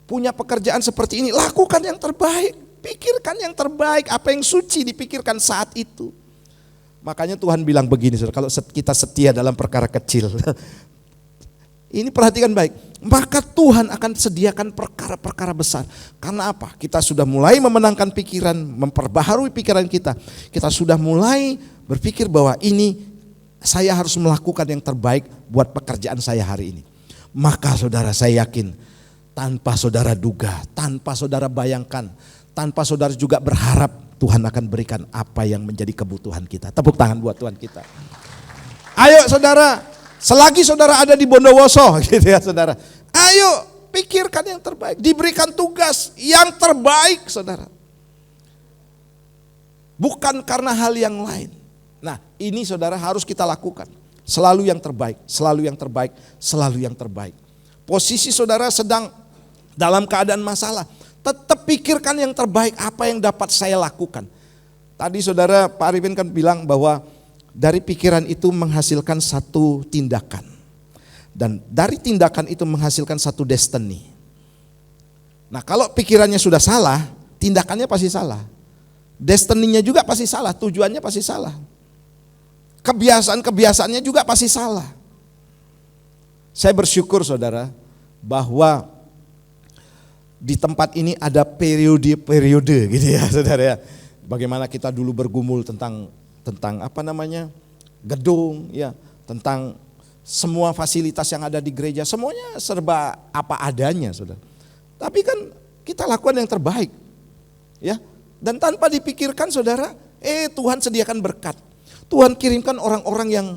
Punya pekerjaan seperti ini, lakukan yang terbaik. Pikirkan yang terbaik, apa yang suci dipikirkan saat itu. Makanya Tuhan bilang begini, saudara, kalau kita setia dalam perkara kecil. Ini perhatikan baik, maka Tuhan akan sediakan perkara-perkara besar. Karena apa? Kita sudah mulai memenangkan pikiran, memperbaharui pikiran kita. Kita sudah mulai berpikir bahwa ini saya harus melakukan yang terbaik buat pekerjaan saya hari ini. Maka saudara, saya yakin tanpa saudara duga, tanpa saudara bayangkan, tanpa saudara juga berharap, Tuhan akan berikan apa yang menjadi kebutuhan kita. Tepuk tangan buat Tuhan kita. Ayo saudara, selagi saudara ada di Bondowoso gitu ya saudara, ayo pikirkan yang terbaik, diberikan tugas yang terbaik saudara. Bukan karena hal yang lain. Nah ini saudara harus kita lakukan. Selalu yang terbaik, selalu yang terbaik, selalu yang terbaik. Posisi saudara sedang dalam keadaan masalah, tetap pikirkan yang terbaik, apa yang dapat saya lakukan. Tadi saudara Pak Arifin kan bilang bahwa dari pikiran itu menghasilkan satu tindakan. Dan dari tindakan itu menghasilkan satu destiny. Nah kalau pikirannya sudah salah, tindakannya pasti salah. Destiny-nya juga pasti salah, tujuannya pasti salah. Kebiasaan-kebiasaannya juga pasti salah. Saya bersyukur saudara bahwa di tempat ini ada periode-periode gitu ya saudara ya. Bagaimana kita dulu bergumul tentang apa namanya gedung ya, tentang semua fasilitas yang ada di gereja, semuanya serba apa adanya saudara. Tapi kan kita lakukan yang terbaik ya, dan tanpa dipikirkan saudara, Tuhan sediakan berkat. Tuhan kirimkan orang-orang yang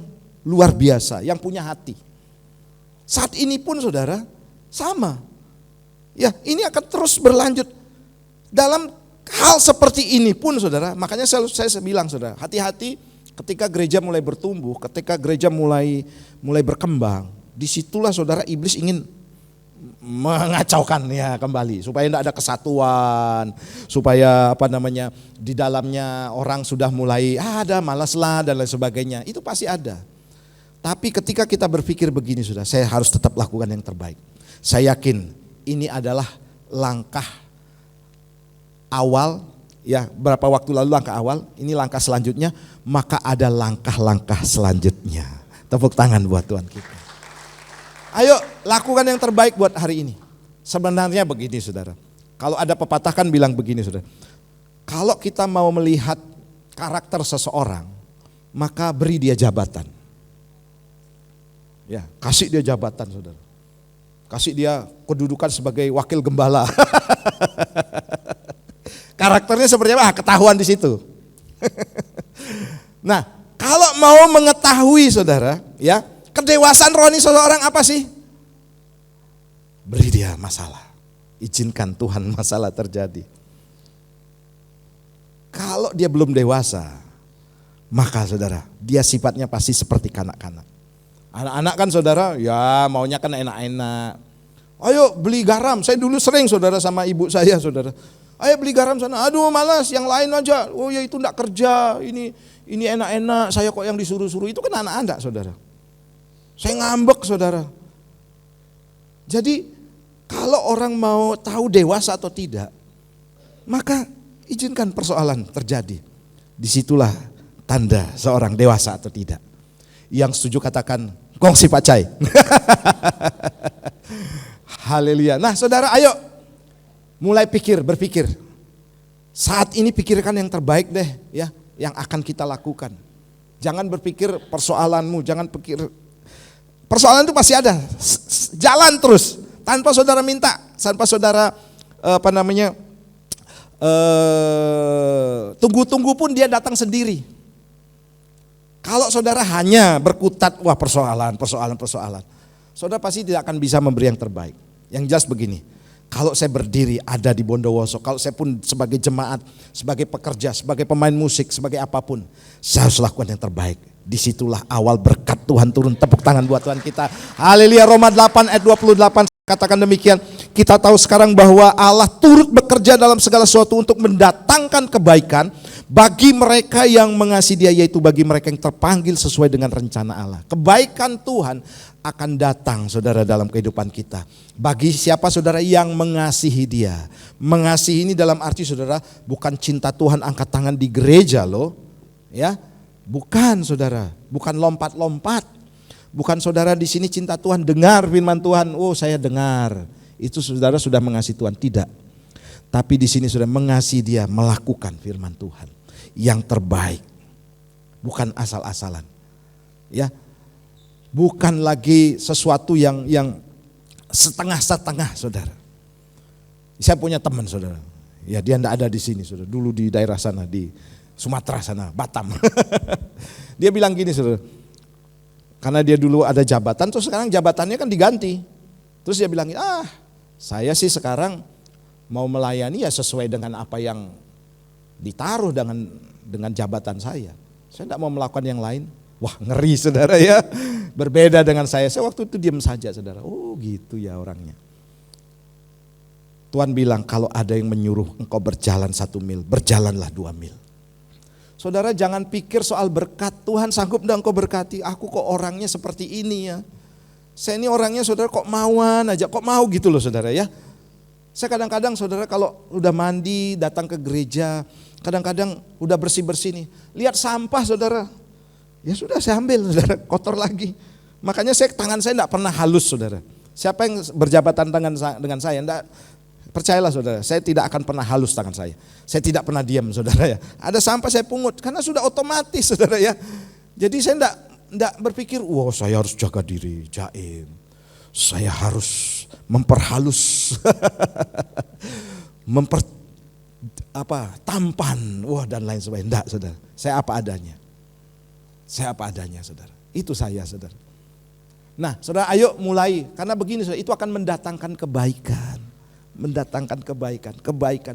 luar biasa, yang punya hati. Saat ini pun saudara sama. Ya, ini akan terus berlanjut. Dalam hal seperti ini pun saudara, makanya saya bilang saudara, hati-hati ketika gereja mulai bertumbuh, ketika gereja mulai berkembang, disitulah saudara iblis ingin mengacaukan ya kembali, supaya tidak ada kesatuan, supaya apa namanya di dalamnya orang sudah mulai ada malas lah dan lain sebagainya, itu pasti ada. Tapi ketika kita berpikir begini sudah, saya harus tetap lakukan yang terbaik. Saya yakin ini adalah langkah awal ya, berapa waktu lalu langkah awal, ini langkah selanjutnya, maka ada langkah-langkah selanjutnya. Tepuk tangan buat Tuhan kita. Ayo lakukan yang terbaik buat hari ini. Sebenarnya begini saudara, kalau ada pepatah kan bilang begini saudara, kalau kita mau melihat karakter seseorang, maka beri dia jabatan. Ya, kasih dia jabatan saudara. Kasih dia kedudukan sebagai wakil gembala. Karakternya seperti apa? Ketahuan di situ. Nah, kalau mau mengetahui saudara, ya, kedewasaan rohani seseorang apa sih? Beri dia masalah. izinkan Tuhan masalah terjadi. Kalau dia belum dewasa, maka saudara, dia sifatnya pasti seperti kanak-kanak. Anak-anak kan saudara, ya maunya kan enak-enak. Ayo beli garam, saya dulu sering saudara sama ibu saya saudara. Ayo beli garam sana, aduh malas, yang lain aja. Oh ya itu enggak kerja, ini enak-enak, saya kok yang disuruh-suruh. Itu kan anak-anak saudara. Saya ngambek saudara. Jadi kalau orang mau tahu dewasa atau tidak, maka izinkan persoalan terjadi. Disitulah tanda seorang dewasa atau tidak. Yang setuju katakan kongsi pacai. Haleluya. Nah saudara ayo mulai berpikir. Saat ini pikirkan yang terbaik deh ya, yang akan kita lakukan. Jangan berpikir persoalanmu, jangan pikir persoalan itu pasti ada. Jalan terus tanpa saudara minta, tanpa saudara tunggu-tunggu pun dia datang sendiri. Kalau saudara hanya berkutat, wah persoalan. Saudara pasti tidak akan bisa memberi yang terbaik. Yang jelas begini, kalau saya berdiri ada di Bondowoso, kalau saya pun sebagai jemaat, sebagai pekerja, sebagai pemain musik, sebagai apapun, saya harus lakukan yang terbaik. Disitulah awal berkat Tuhan turun. Tepuk tangan buat Tuhan kita. Haleluya. Roma 8 ayat 28 katakan demikian. Kita tahu sekarang bahwa Allah turut bekerja dalam segala sesuatu untuk mendatangkan kebaikan bagi mereka yang mengasihi Dia, yaitu bagi mereka yang terpanggil sesuai dengan rencana Allah. Kebaikan Tuhan akan datang saudara dalam kehidupan kita. Bagi siapa saudara yang mengasihi Dia. Mengasihi ini dalam arti saudara bukan cinta Tuhan angkat tangan di gereja loh. Ya, bukan saudara, bukan lompat-lompat. Bukan saudara di sini cinta Tuhan dengar firman Tuhan. Oh saya dengar. Itu saudara sudah mengasihi Tuhan, tidak. Tapi di sini sudah mengasihi Dia, melakukan firman Tuhan yang terbaik, bukan asal-asalan, ya, bukan lagi sesuatu yang setengah-setengah, saudara. Saya punya teman, saudara, ya dia tidak ada di sini, saudara. Dulu di daerah sana di Sumatera sana, Batam. Dia bilang gini, saudara, karena dia dulu ada jabatan, terus sekarang jabatannya kan diganti. Terus dia bilang, saya sih sekarang mau melayani ya sesuai dengan apa yang ditaruh dengan jabatan saya. Saya tidak mau melakukan yang lain. Wah ngeri saudara ya. Berbeda dengan saya. Saya waktu itu diam saja saudara. Oh gitu ya orangnya. Tuhan bilang kalau ada yang menyuruh engkau berjalan 1 mil, berjalanlah 2 mil. Saudara jangan pikir soal berkat. Tuhan sanggup dan engkau berkati. Aku kok orangnya seperti ini ya. Saya ini orangnya saudara kok mauan aja. Kok mau gitu loh saudara ya. Saya kadang-kadang saudara kalau udah mandi datang ke gereja, kadang-kadang udah bersih-bersih nih, lihat sampah saudara, ya sudah saya ambil saudara, kotor lagi. Makanya tangan saya enggak pernah halus saudara. Siapa yang berjabatan dengan saya, enggak, percayalah saudara, saya tidak akan pernah halus tangan saya. Saya tidak pernah diam saudara ya. Ada sampah saya pungut, karena sudah otomatis saudara ya. Jadi saya enggak berpikir, wah saya harus jaga diri, jaim. Saya harus memperhalus, tampan, wah dan lain sebagainya. Enggak saudara, saya apa adanya. Saya apa adanya saudara, itu saya saudara. Nah saudara ayo mulai, karena begini saudara, itu akan mendatangkan kebaikan. Mendatangkan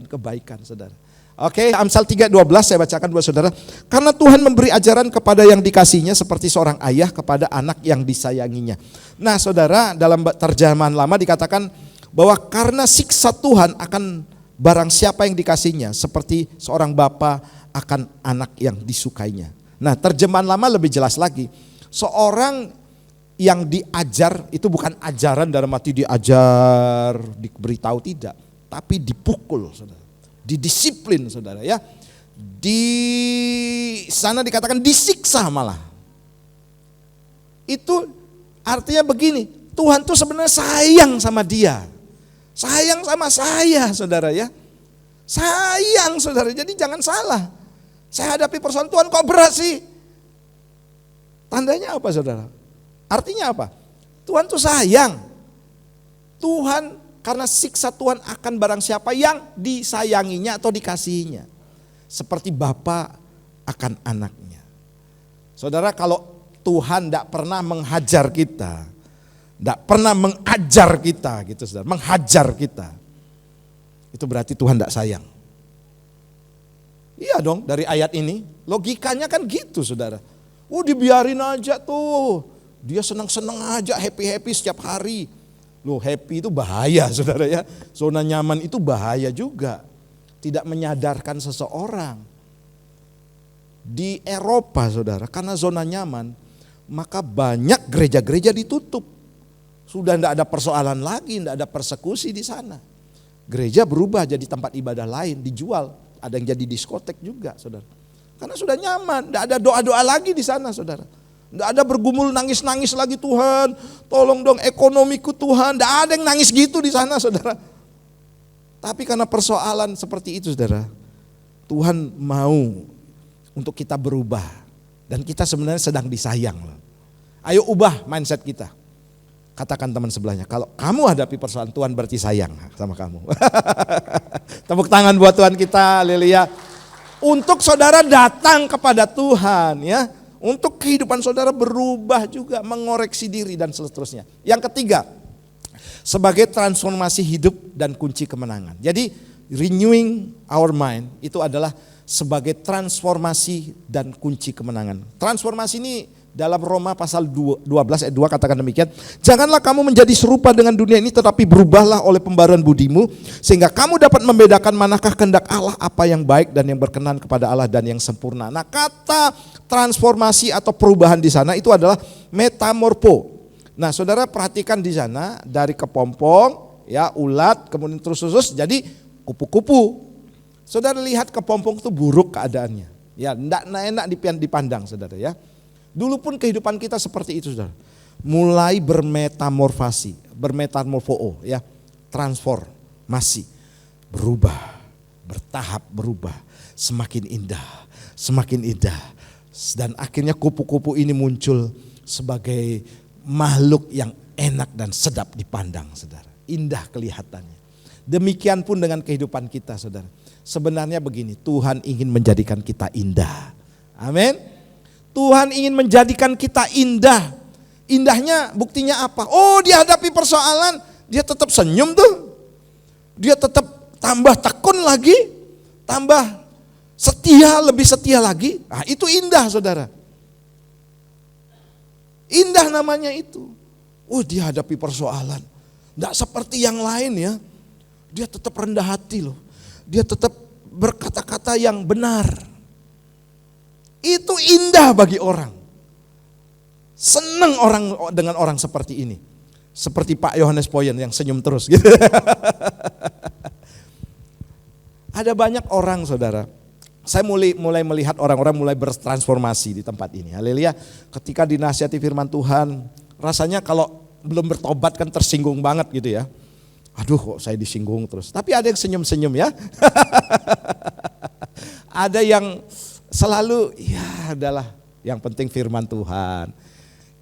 kebaikan saudara. Oke, Amsal 3:12 saya bacakan buat saudara. Karena Tuhan memberi ajaran kepada yang dikasihinya seperti seorang ayah kepada anak yang disayanginya. Nah saudara, dalam terjemahan lama dikatakan bahwa karena siksa Tuhan akan barang siapa yang dikasihinya seperti seorang bapa akan anak yang disukainya. Nah terjemahan lama lebih jelas lagi. Seorang yang diajar itu bukan ajaran dalam arti diajar, diberitahu tidak. Tapi dipukul saudara. Didisiplin saudara ya. Di sana dikatakan disiksa malah. Itu artinya begini, Tuhan tuh sebenarnya sayang sama dia. Sayang sama saya saudara ya. Sayang saudara, jadi jangan salah. Saya hadapi persoalan Tuhan kok berat sih. Tandanya apa saudara? Artinya apa? Tuhan tuh sayang. Tuhan karena siksa Tuhan akan barang siapa yang disayanginya atau dikasihinya. Seperti bapa akan anaknya. Saudara kalau Tuhan tidak pernah menghajar kita, tidak pernah mengajar kita gitu saudara, menghajar kita. itu berarti Tuhan tidak sayang. Iya dong, dari ayat ini logikanya kan gitu saudara. Dibiarin aja tuh, dia senang-senang aja, happy-happy setiap hari. Loh, happy itu bahaya saudara ya, zona nyaman itu bahaya juga. Tidak menyadarkan seseorang. Di Eropa saudara, karena zona nyaman, maka banyak gereja-gereja ditutup. Sudah tidak ada persoalan lagi, tidak ada persekusi di sana. Gereja berubah jadi tempat ibadah lain, dijual. Ada yang jadi diskotek juga saudara. Karena sudah nyaman, tidak ada doa-doa lagi di sana saudara. Tidak ada bergumul nangis-nangis lagi, Tuhan tolong dong ekonomiku Tuhan. Tidak ada yang nangis gitu di sana saudara. Tapi karena persoalan seperti itu saudara, Tuhan mau untuk kita berubah. Dan kita sebenarnya sedang disayang. Ayo ubah mindset kita. Katakan teman sebelahnya, kalau kamu hadapi persoalan, Tuhan berarti sayang sama kamu. Tepuk tangan buat Tuhan kita, haleluya. Untuk saudara datang kepada Tuhan ya, untuk kehidupan saudara berubah juga, mengoreksi diri dan seterusnya. Yang ketiga, sebagai transformasi hidup dan kunci kemenangan. Jadi renewing our mind itu adalah sebagai transformasi dan kunci kemenangan. Transformasi ini dalam Roma pasal 12 ayat 2 katakan demikian. Janganlah kamu menjadi serupa dengan dunia ini, tetapi berubahlah oleh pembaruan budimu, sehingga kamu dapat membedakan manakah kehendak Allah, apa yang baik dan yang berkenan kepada Allah dan yang sempurna. Nah, kata transformasi atau perubahan di sana itu adalah metamorfo. Nah, saudara perhatikan di sana dari kepompong, ya ulat, kemudian terus jadi kupu-kupu. Saudara lihat kepompong itu buruk keadaannya, ya enggak enak dipandang saudara ya. Dulu pun kehidupan kita seperti itu saudara. Mulai bermetamorfo ya, transformasi, berubah, bertahap berubah, semakin indah, dan akhirnya kupu-kupu ini muncul sebagai makhluk yang enak dan sedap dipandang saudara, indah kelihatannya. Demikian pun dengan kehidupan kita saudara. Sebenarnya begini, Tuhan ingin menjadikan kita indah, amin. Tuhan ingin menjadikan kita indah. Indahnya buktinya apa? Dihadapi persoalan, dia tetap senyum tuh. Dia tetap tambah tekun lagi, tambah setia, lebih setia lagi. Nah, itu indah saudara. Indah namanya itu. Dia hadapi persoalan. Tidak seperti yang lain ya. Dia tetap rendah hati loh. Dia tetap berkata-kata yang benar. Itu indah bagi orang. Senang orang dengan orang seperti ini. Seperti Pak Yohanes Poyen yang senyum terus gitu. Ada banyak orang saudara. Saya mulai melihat orang-orang mulai bertransformasi di tempat ini. Haleluya. Ketika dinasihati firman Tuhan, rasanya kalau belum bertobat kan tersinggung banget gitu ya. Aduh kok saya disinggung terus. Tapi ada yang senyum-senyum ya. Ada yang selalu ya adalah yang penting firman Tuhan.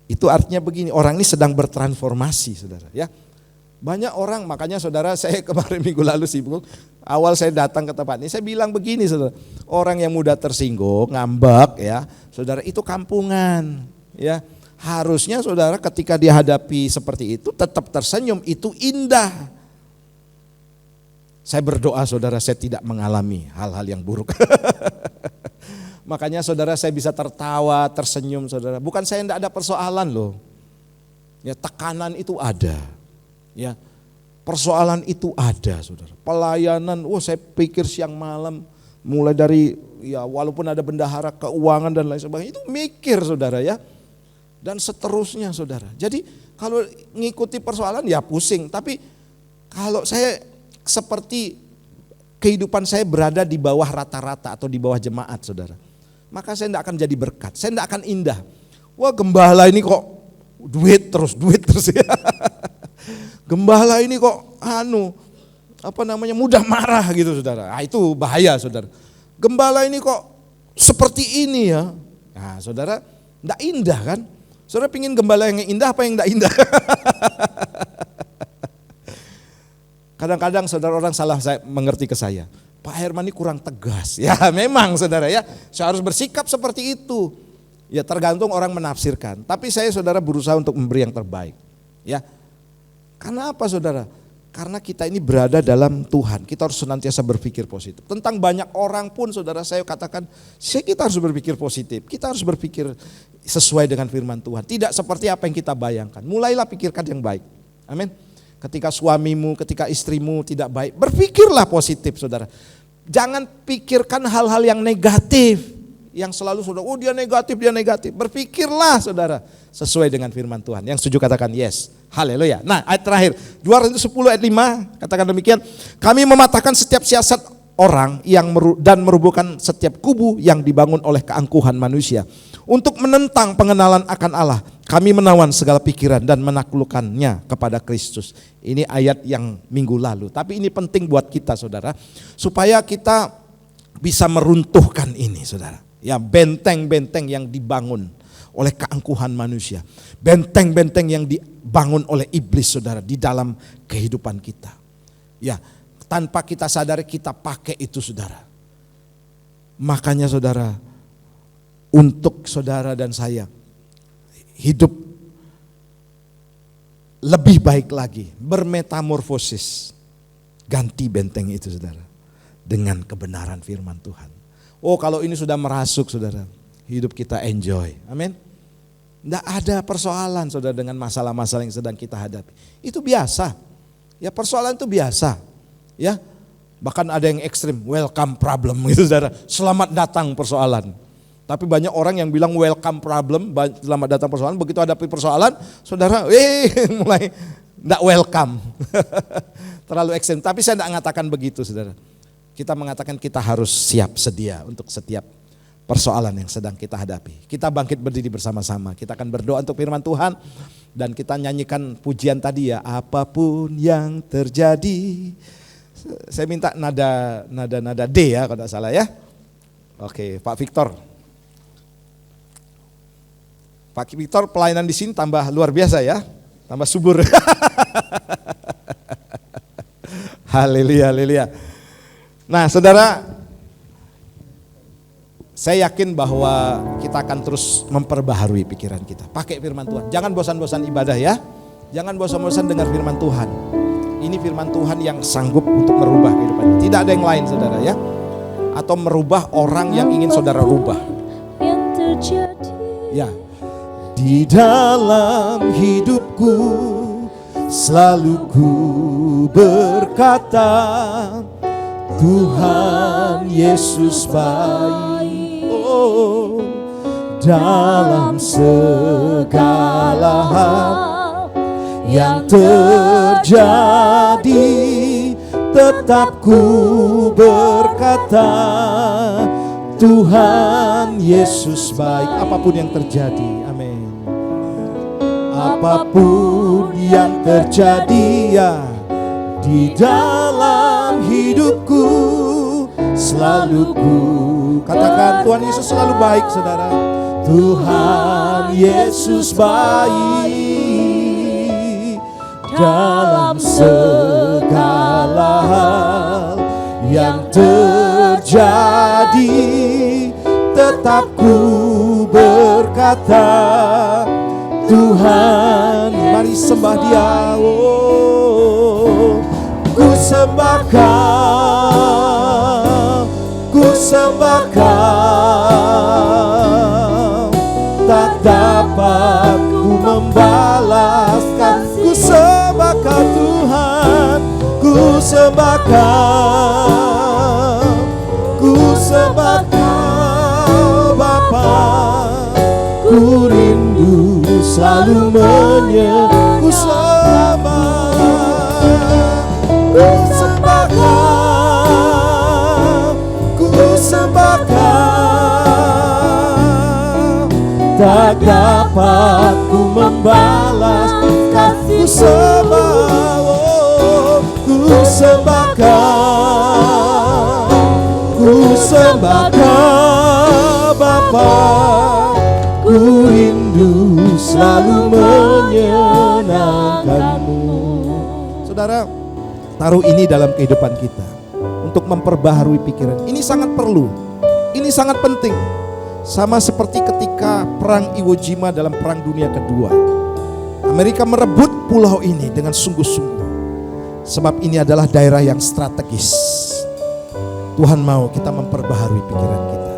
Itu artinya begini, orang ini sedang bertransformasi saudara ya. Banyak orang, makanya saudara saya kemarin minggu lalu sibuk, awal saya datang ke tempat ini saya bilang begini saudara. Orang yang mudah tersinggung, ngambek ya, saudara itu kampungan ya. Harusnya saudara ketika dihadapi seperti itu tetap tersenyum, itu indah. Saya berdoa saudara saya tidak mengalami hal-hal yang buruk. Makanya saudara saya bisa tertawa, tersenyum saudara. Bukan saya tidak ada persoalan loh. Ya tekanan itu ada. Ya persoalan itu ada saudara. Pelayanan, saya pikir siang malam. Mulai dari ya walaupun ada bendahara keuangan dan lain sebagainya. Itu mikir saudara ya. Dan seterusnya saudara. Jadi kalau ngikuti persoalan ya pusing. Tapi kalau saya seperti kehidupan saya berada di bawah rata-rata atau di bawah jemaat saudara. Maka saya tidak akan jadi berkat, saya tidak akan indah. Wah gembala ini kok duit terus ya. Gembala ini kok mudah marah gitu saudara. Nah, itu bahaya saudara. Gembala ini kok seperti ini ya. Nah saudara, tidak indah kan? Saudara pingin gembala yang indah apa yang tidak indah? Kadang-kadang saudara orang salah mengerti ke saya. Pak Herman ini kurang tegas. Ya memang saudara ya, saya harus bersikap seperti itu. Ya tergantung orang menafsirkan. Tapi saya saudara berusaha untuk memberi yang terbaik. Ya, karena apa saudara? Karena kita ini berada dalam Tuhan, kita harus senantiasa berpikir positif. Tentang banyak orang pun saudara, saya katakan, kita harus berpikir positif. Kita harus berpikir sesuai dengan firman Tuhan. Tidak seperti apa yang kita bayangkan. Mulailah pikirkan yang baik. Amin. Ketika suamimu, ketika istrimu tidak baik, berpikirlah positif saudara. Jangan pikirkan hal-hal yang negatif. Yang selalu saudara, oh dia negatif. Berpikirlah saudara, sesuai dengan firman Tuhan. Yang setuju katakan yes. Haleluya. Nah, ayat terakhir 210 ayat 5 katakan demikian, kami mematahkan setiap siasat orang yang dan merubuhkan setiap kubu yang dibangun oleh keangkuhan manusia untuk menentang pengenalan akan Allah. Kami menawan segala pikiran dan menaklukkannya kepada Kristus. Ini ayat yang minggu lalu, tapi ini penting buat kita saudara, supaya kita bisa meruntuhkan ini saudara. Ya, benteng-benteng yang dibangun oleh keangkuhan manusia, benteng-benteng yang dibangun oleh iblis saudara di dalam kehidupan kita. Ya, tanpa kita sadari kita pakai itu saudara. Makanya saudara, untuk saudara dan saya hidup lebih baik lagi, bermetamorfosis, ganti benteng itu saudara dengan kebenaran firman Tuhan. Oh, kalau ini sudah merasuk saudara, hidup kita enjoy. Amin. Tidak ada persoalan saudara dengan masalah-masalah yang sedang kita hadapi. Itu biasa. Ya, persoalan itu biasa. Ya. Bahkan ada yang ekstrim, welcome problem gitu saudara. Selamat datang persoalan. Tapi banyak orang yang bilang welcome problem, selamat datang persoalan. Begitu hadapi persoalan, saudara mulai tidak welcome. Terlalu ekstrim. Tapi saya tidak mengatakan begitu saudara. Kita mengatakan kita harus siap sedia untuk setiap persoalan yang sedang kita hadapi. Kita bangkit berdiri bersama-sama. Kita akan berdoa untuk firman Tuhan. Dan kita nyanyikan pujian tadi ya. Apapun yang terjadi. Saya minta nada D ya kalau tidak salah ya. Oke, Pak Victor. Pak Victor pelayanan di sini tambah luar biasa ya. Tambah subur. Haleluya, haleluya. Nah saudara, saya yakin bahwa kita akan terus memperbaharui pikiran kita. Pakai firman Tuhan. Jangan bosan-bosan ibadah ya. Jangan bosan-bosan dengar firman Tuhan. Ini firman Tuhan yang sanggup untuk merubah kehidupan. Tidak ada yang lain saudara ya. Atau merubah orang yang ingin saudara rubah. Yang terjadi. Ya. Di dalam hidupku selalu ku berkata, Tuhan Yesus baik. Oh, dalam segala hal yang terjadi, tetap ku berkata, Tuhan Yesus baik. Apapun yang terjadi, amin. Apapun yang terjadi ya, di dalam hidupku selalu ku katakan, Tuhan Yesus selalu baik saudara. Tuhan Yesus baik dalam segala hal yang terjadi, tetap ku berkata, Tuhan. Mari sembah Dia. Oh, ku sembah Kau, ku sembah Kau, tak dapat ku membalaskan. Ku sembah Kau Tuhan, ku sembah Kau, ku sembah Kau Bapa. Ku rindu selalu menyembah. Ku sembah, ku sembah Kau, ku sembah Kau, tak dapat ku membalas kasih. Ku sembah, oh, ku sembah Kau, ku sembah Kau Bapa. Ku rindu selalu menyenangkan-Mu. Saudara, taruh ini dalam kehidupan kita untuk memperbaharui pikiran. Ini sangat perlu, ini sangat penting. Sama seperti ketika perang Iwo Jima dalam perang dunia kedua. Amerika merebut pulau ini dengan sungguh-sungguh. Sebab ini adalah daerah yang strategis. Tuhan mau kita memperbaharui pikiran kita.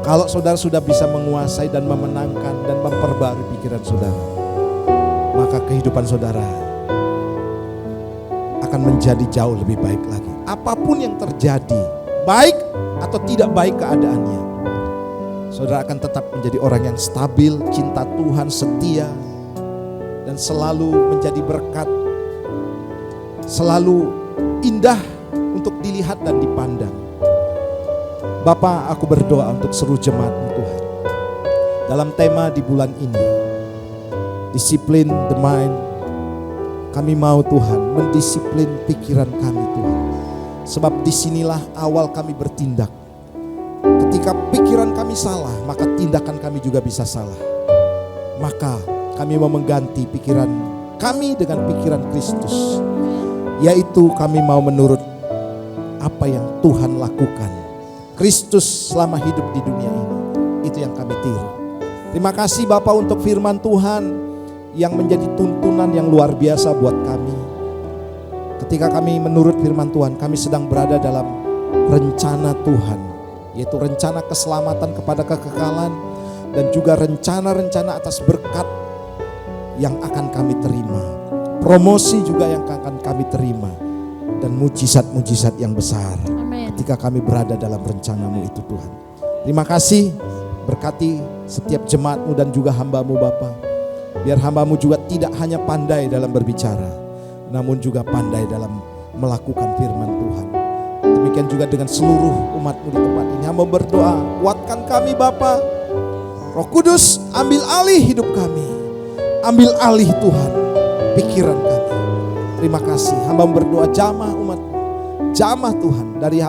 Kalau saudara sudah bisa menguasai dan memenangkan dan memperbaharui pikiran saudara, maka kehidupan saudara akan menjadi jauh lebih baik lagi. Apapun yang terjadi, baik atau tidak baik keadaannya, saudara akan tetap menjadi orang yang stabil, cinta Tuhan, setia, dan selalu menjadi berkat, selalu indah untuk dilihat dan dipandang. Bapa, aku berdoa untuk seluruh jemaat-Mu Tuhan. Dalam tema di bulan ini, disiplin the mind. Kami mau Tuhan mendisiplin pikiran kami Tuhan. Sebab disinilah awal kami bertindak. Ketika pikiran kami salah, maka tindakan kami juga bisa salah. Maka kami mau mengganti pikiran kami dengan pikiran Kristus. Yaitu kami mau menurut apa yang Tuhan lakukan. Kristus selama hidup di dunia ini. Itu yang kami tiru. Terima kasih Bapa untuk firman Tuhan yang menjadi tuntunan yang luar biasa buat kami. Ketika kami menurut firman Tuhan, kami sedang berada dalam rencana Tuhan. Yaitu rencana keselamatan kepada kekekalan. Dan juga rencana-rencana atas berkat yang akan kami terima. Promosi juga yang akan kami terima. Dan mujizat-mujizat yang besar. Amen. Ketika kami berada dalam rencana-Mu itu Tuhan. Terima kasih, berkati setiap jemaat-Mu dan juga hamba-Mu Bapa. Biar hamba-Mu juga tidak hanya pandai dalam berbicara, namun juga pandai dalam melakukan firman Tuhan. Demikian juga dengan seluruh umat-Mu di tempat ini. Hamba berdoa, kuatkan kami Bapa. Roh Kudus, ambil alih hidup kami. Ambil alih Tuhan pikiran kami. Terima kasih, hamba berdoa jamah umat-Mu. Jamah Tuhan, dari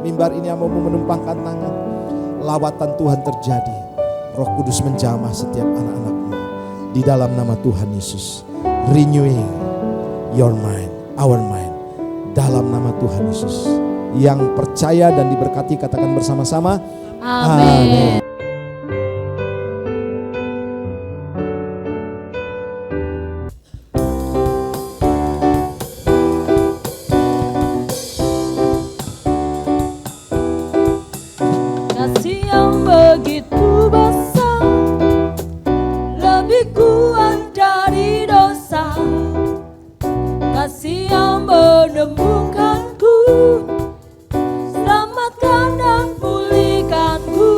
mimbar ini hamba mau menumpangkan tangan. Lawatan Tuhan terjadi. Roh Kudus menjamah setiap anak-anak-Mu. Di dalam nama Tuhan Yesus. Renewing your mind, our mind. Dalam nama Tuhan Yesus. Yang percaya dan diberkati katakan bersama-sama. Amin. Kasih yang begitu besar, lebih kuat dari dosa. Kasih yang menemukanku, selamatkan dan pulihkanku.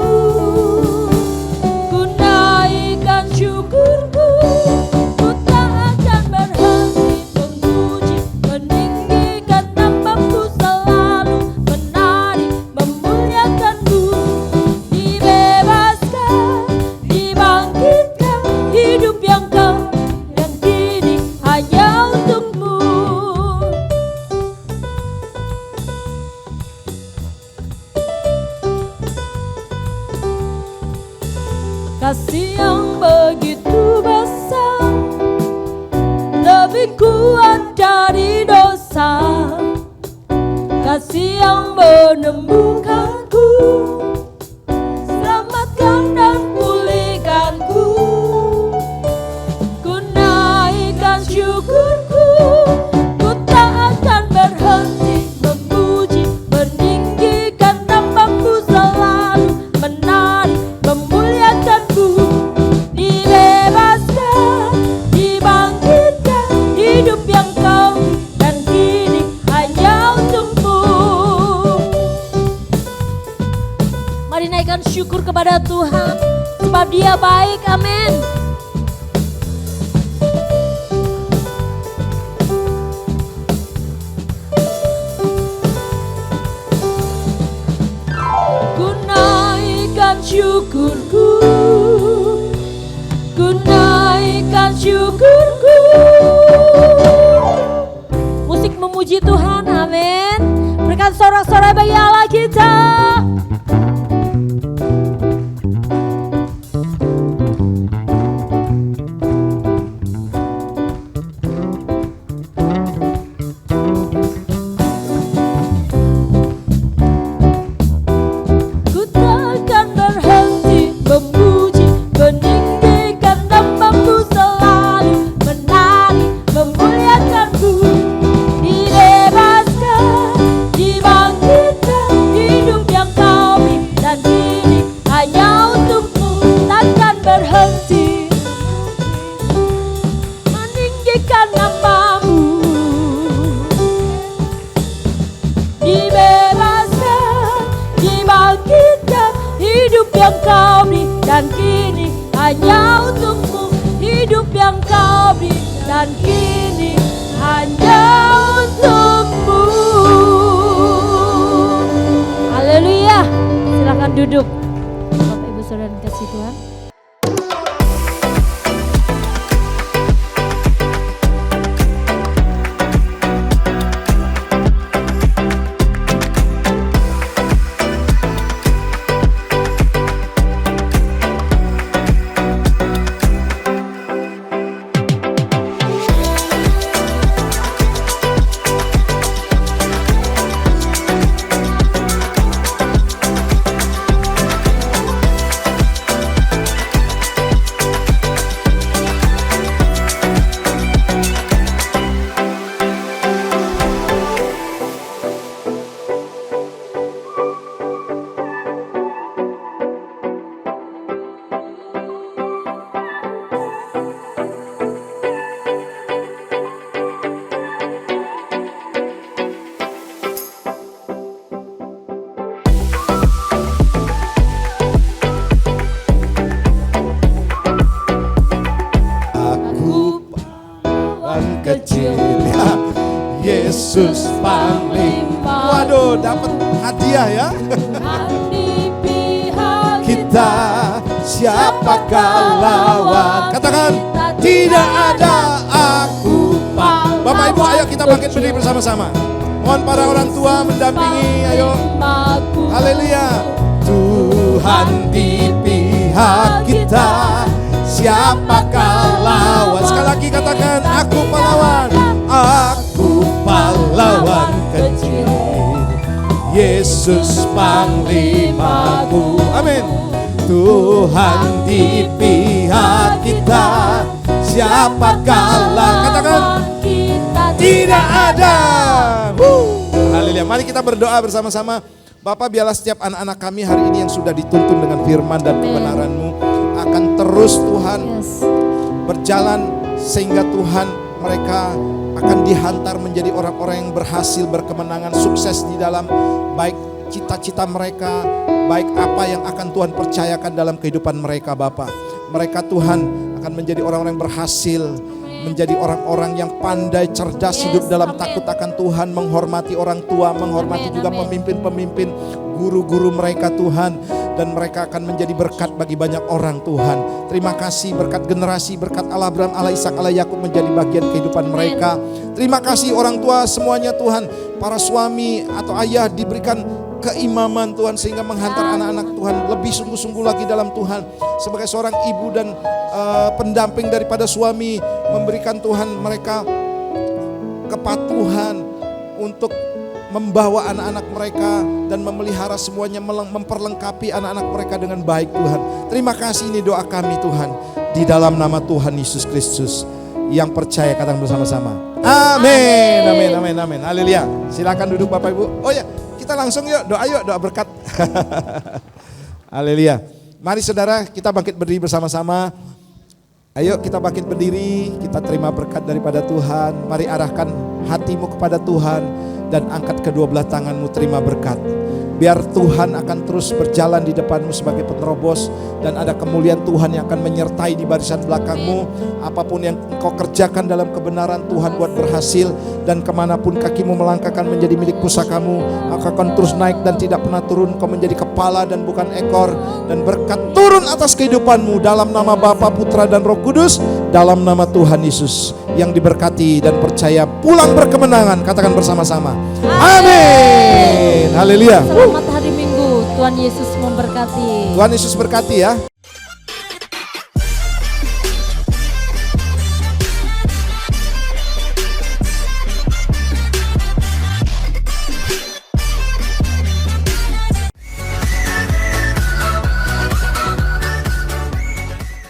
Ku naikkan syukurku, ku tak akan berhenti memuji, meninggikan namamu, selalu menari, memuliakanmu. Dibebaskan, dibangkitkan, hidup yang kau dan kini hanya untukmu. Kasih yang begitu besar, lebih kuat dari dosa. Kasih yang menemukanku, selamatkan dan pulihkanku. Ku naikkan syukurku, ku tak akan berhenti memuji, meninggikan namamu, selalu menari, memuliakanmu. Dibebaskan, dibangkitkan, hidup yang kau dan kini hanya untukmu. Mari naikkan syukur kepada Tuhan, sebab Dia baik. Amin. Ku naikkan syukurku, ku naikkan syukurku. Musik memuji Tuhan, amin. Berikan sorak-sorai bagi Allah kita. Ku takkan berhenti berhenti meninggikan namamu. Dibebaskan, dibangkitkan, hidup yang kau beri dan kini hanya untukmu. Hidup yang kau beri dan kini hanya untukmu. Haleluya. Silakan duduk. Bapak Ibu Saudara yang kasih Tuhan. Kecil ya, Yesus panglima. Waduh, dapat hadiah ya. Di pihak Kita siapakah lawan? Katakan, tidak ada aku. Bapak Ibu, ayo kita bangkit berdiri bersama-sama. Mohon para orang tua mendampingi, ayo. Haleluya. Tuhan di pihak kita, siapakah lawan? Sekali lagi katakan, aku pahlawan. Aku pahlawan kecil, Yesus panglimaku. Amin. Tuhan di pihak kita, siapakah lawan? Katakan, tidak ada. Haleluya. Mari kita berdoa bersama-sama. Bapak, biarlah setiap anak-anak kami hari ini yang sudah dituntun dengan firman dan kebenaran-Mu akan terus Tuhan berjalan, sehingga Tuhan mereka akan dihantar menjadi orang-orang yang berhasil, berkemenangan, sukses di dalam baik cita-cita mereka, baik apa yang akan Tuhan percayakan dalam kehidupan mereka. Bapak, mereka Tuhan akan menjadi orang-orang yang berhasil, menjadi orang-orang yang pandai, cerdas, hidup dalam takut akan Tuhan, menghormati orang tua, menghormati juga pemimpin-pemimpin, guru-guru mereka Tuhan. Dan mereka akan menjadi berkat bagi banyak orang Tuhan. Terima kasih berkat generasi, berkat Allah Abraham, Allah Ishak, Allah Yakub menjadi bagian kehidupan mereka. Terima kasih orang tua semuanya Tuhan. Para suami atau ayah diberikan keimaman Tuhan, sehingga menghantar anak-anak Tuhan lebih sungguh-sungguh lagi dalam Tuhan. Sebagai seorang ibu dan pendamping daripada suami, memberikan Tuhan mereka kepatuhan untuk membawa anak-anak mereka dan memelihara semuanya, memperlengkapi anak-anak mereka dengan baik Tuhan. Terima kasih, ini doa kami Tuhan, di dalam nama Tuhan Yesus Kristus. Yang percaya katakan bersama-sama, amin, amin, amin, amin. Haleluya. Silakan duduk Bapak Ibu. Oh ya, kita langsung yuk doa berkat. Haleluya. Mari saudara, kita bangkit berdiri bersama-sama. Ayo kita bangkit berdiri, kita terima berkat daripada Tuhan. Mari arahkan hatimu kepada Tuhan dan angkat kedua belah tanganmu, terima berkat. Biar Tuhan akan terus berjalan di depanmu sebagai penerobos, dan ada kemuliaan Tuhan yang akan menyertai di barisan belakangmu. Apapun yang engkau kerjakan dalam kebenaran, Tuhan buat berhasil, dan kemanapun kakimu melangkahkan menjadi milik pusakamu. Engkau akan terus naik dan tidak pernah turun. Kau menjadi kepala dan bukan ekor, dan berkat turun atas kehidupanmu dalam nama Bapa, Putra dan Roh Kudus, dalam nama Tuhan Yesus. Yang diberkati dan percaya pulang berkemenangan, katakan bersama-sama, amin. Haleluya. Selamat hari Minggu, Tuhan Yesus memberkati. Tuhan Yesus berkati ya.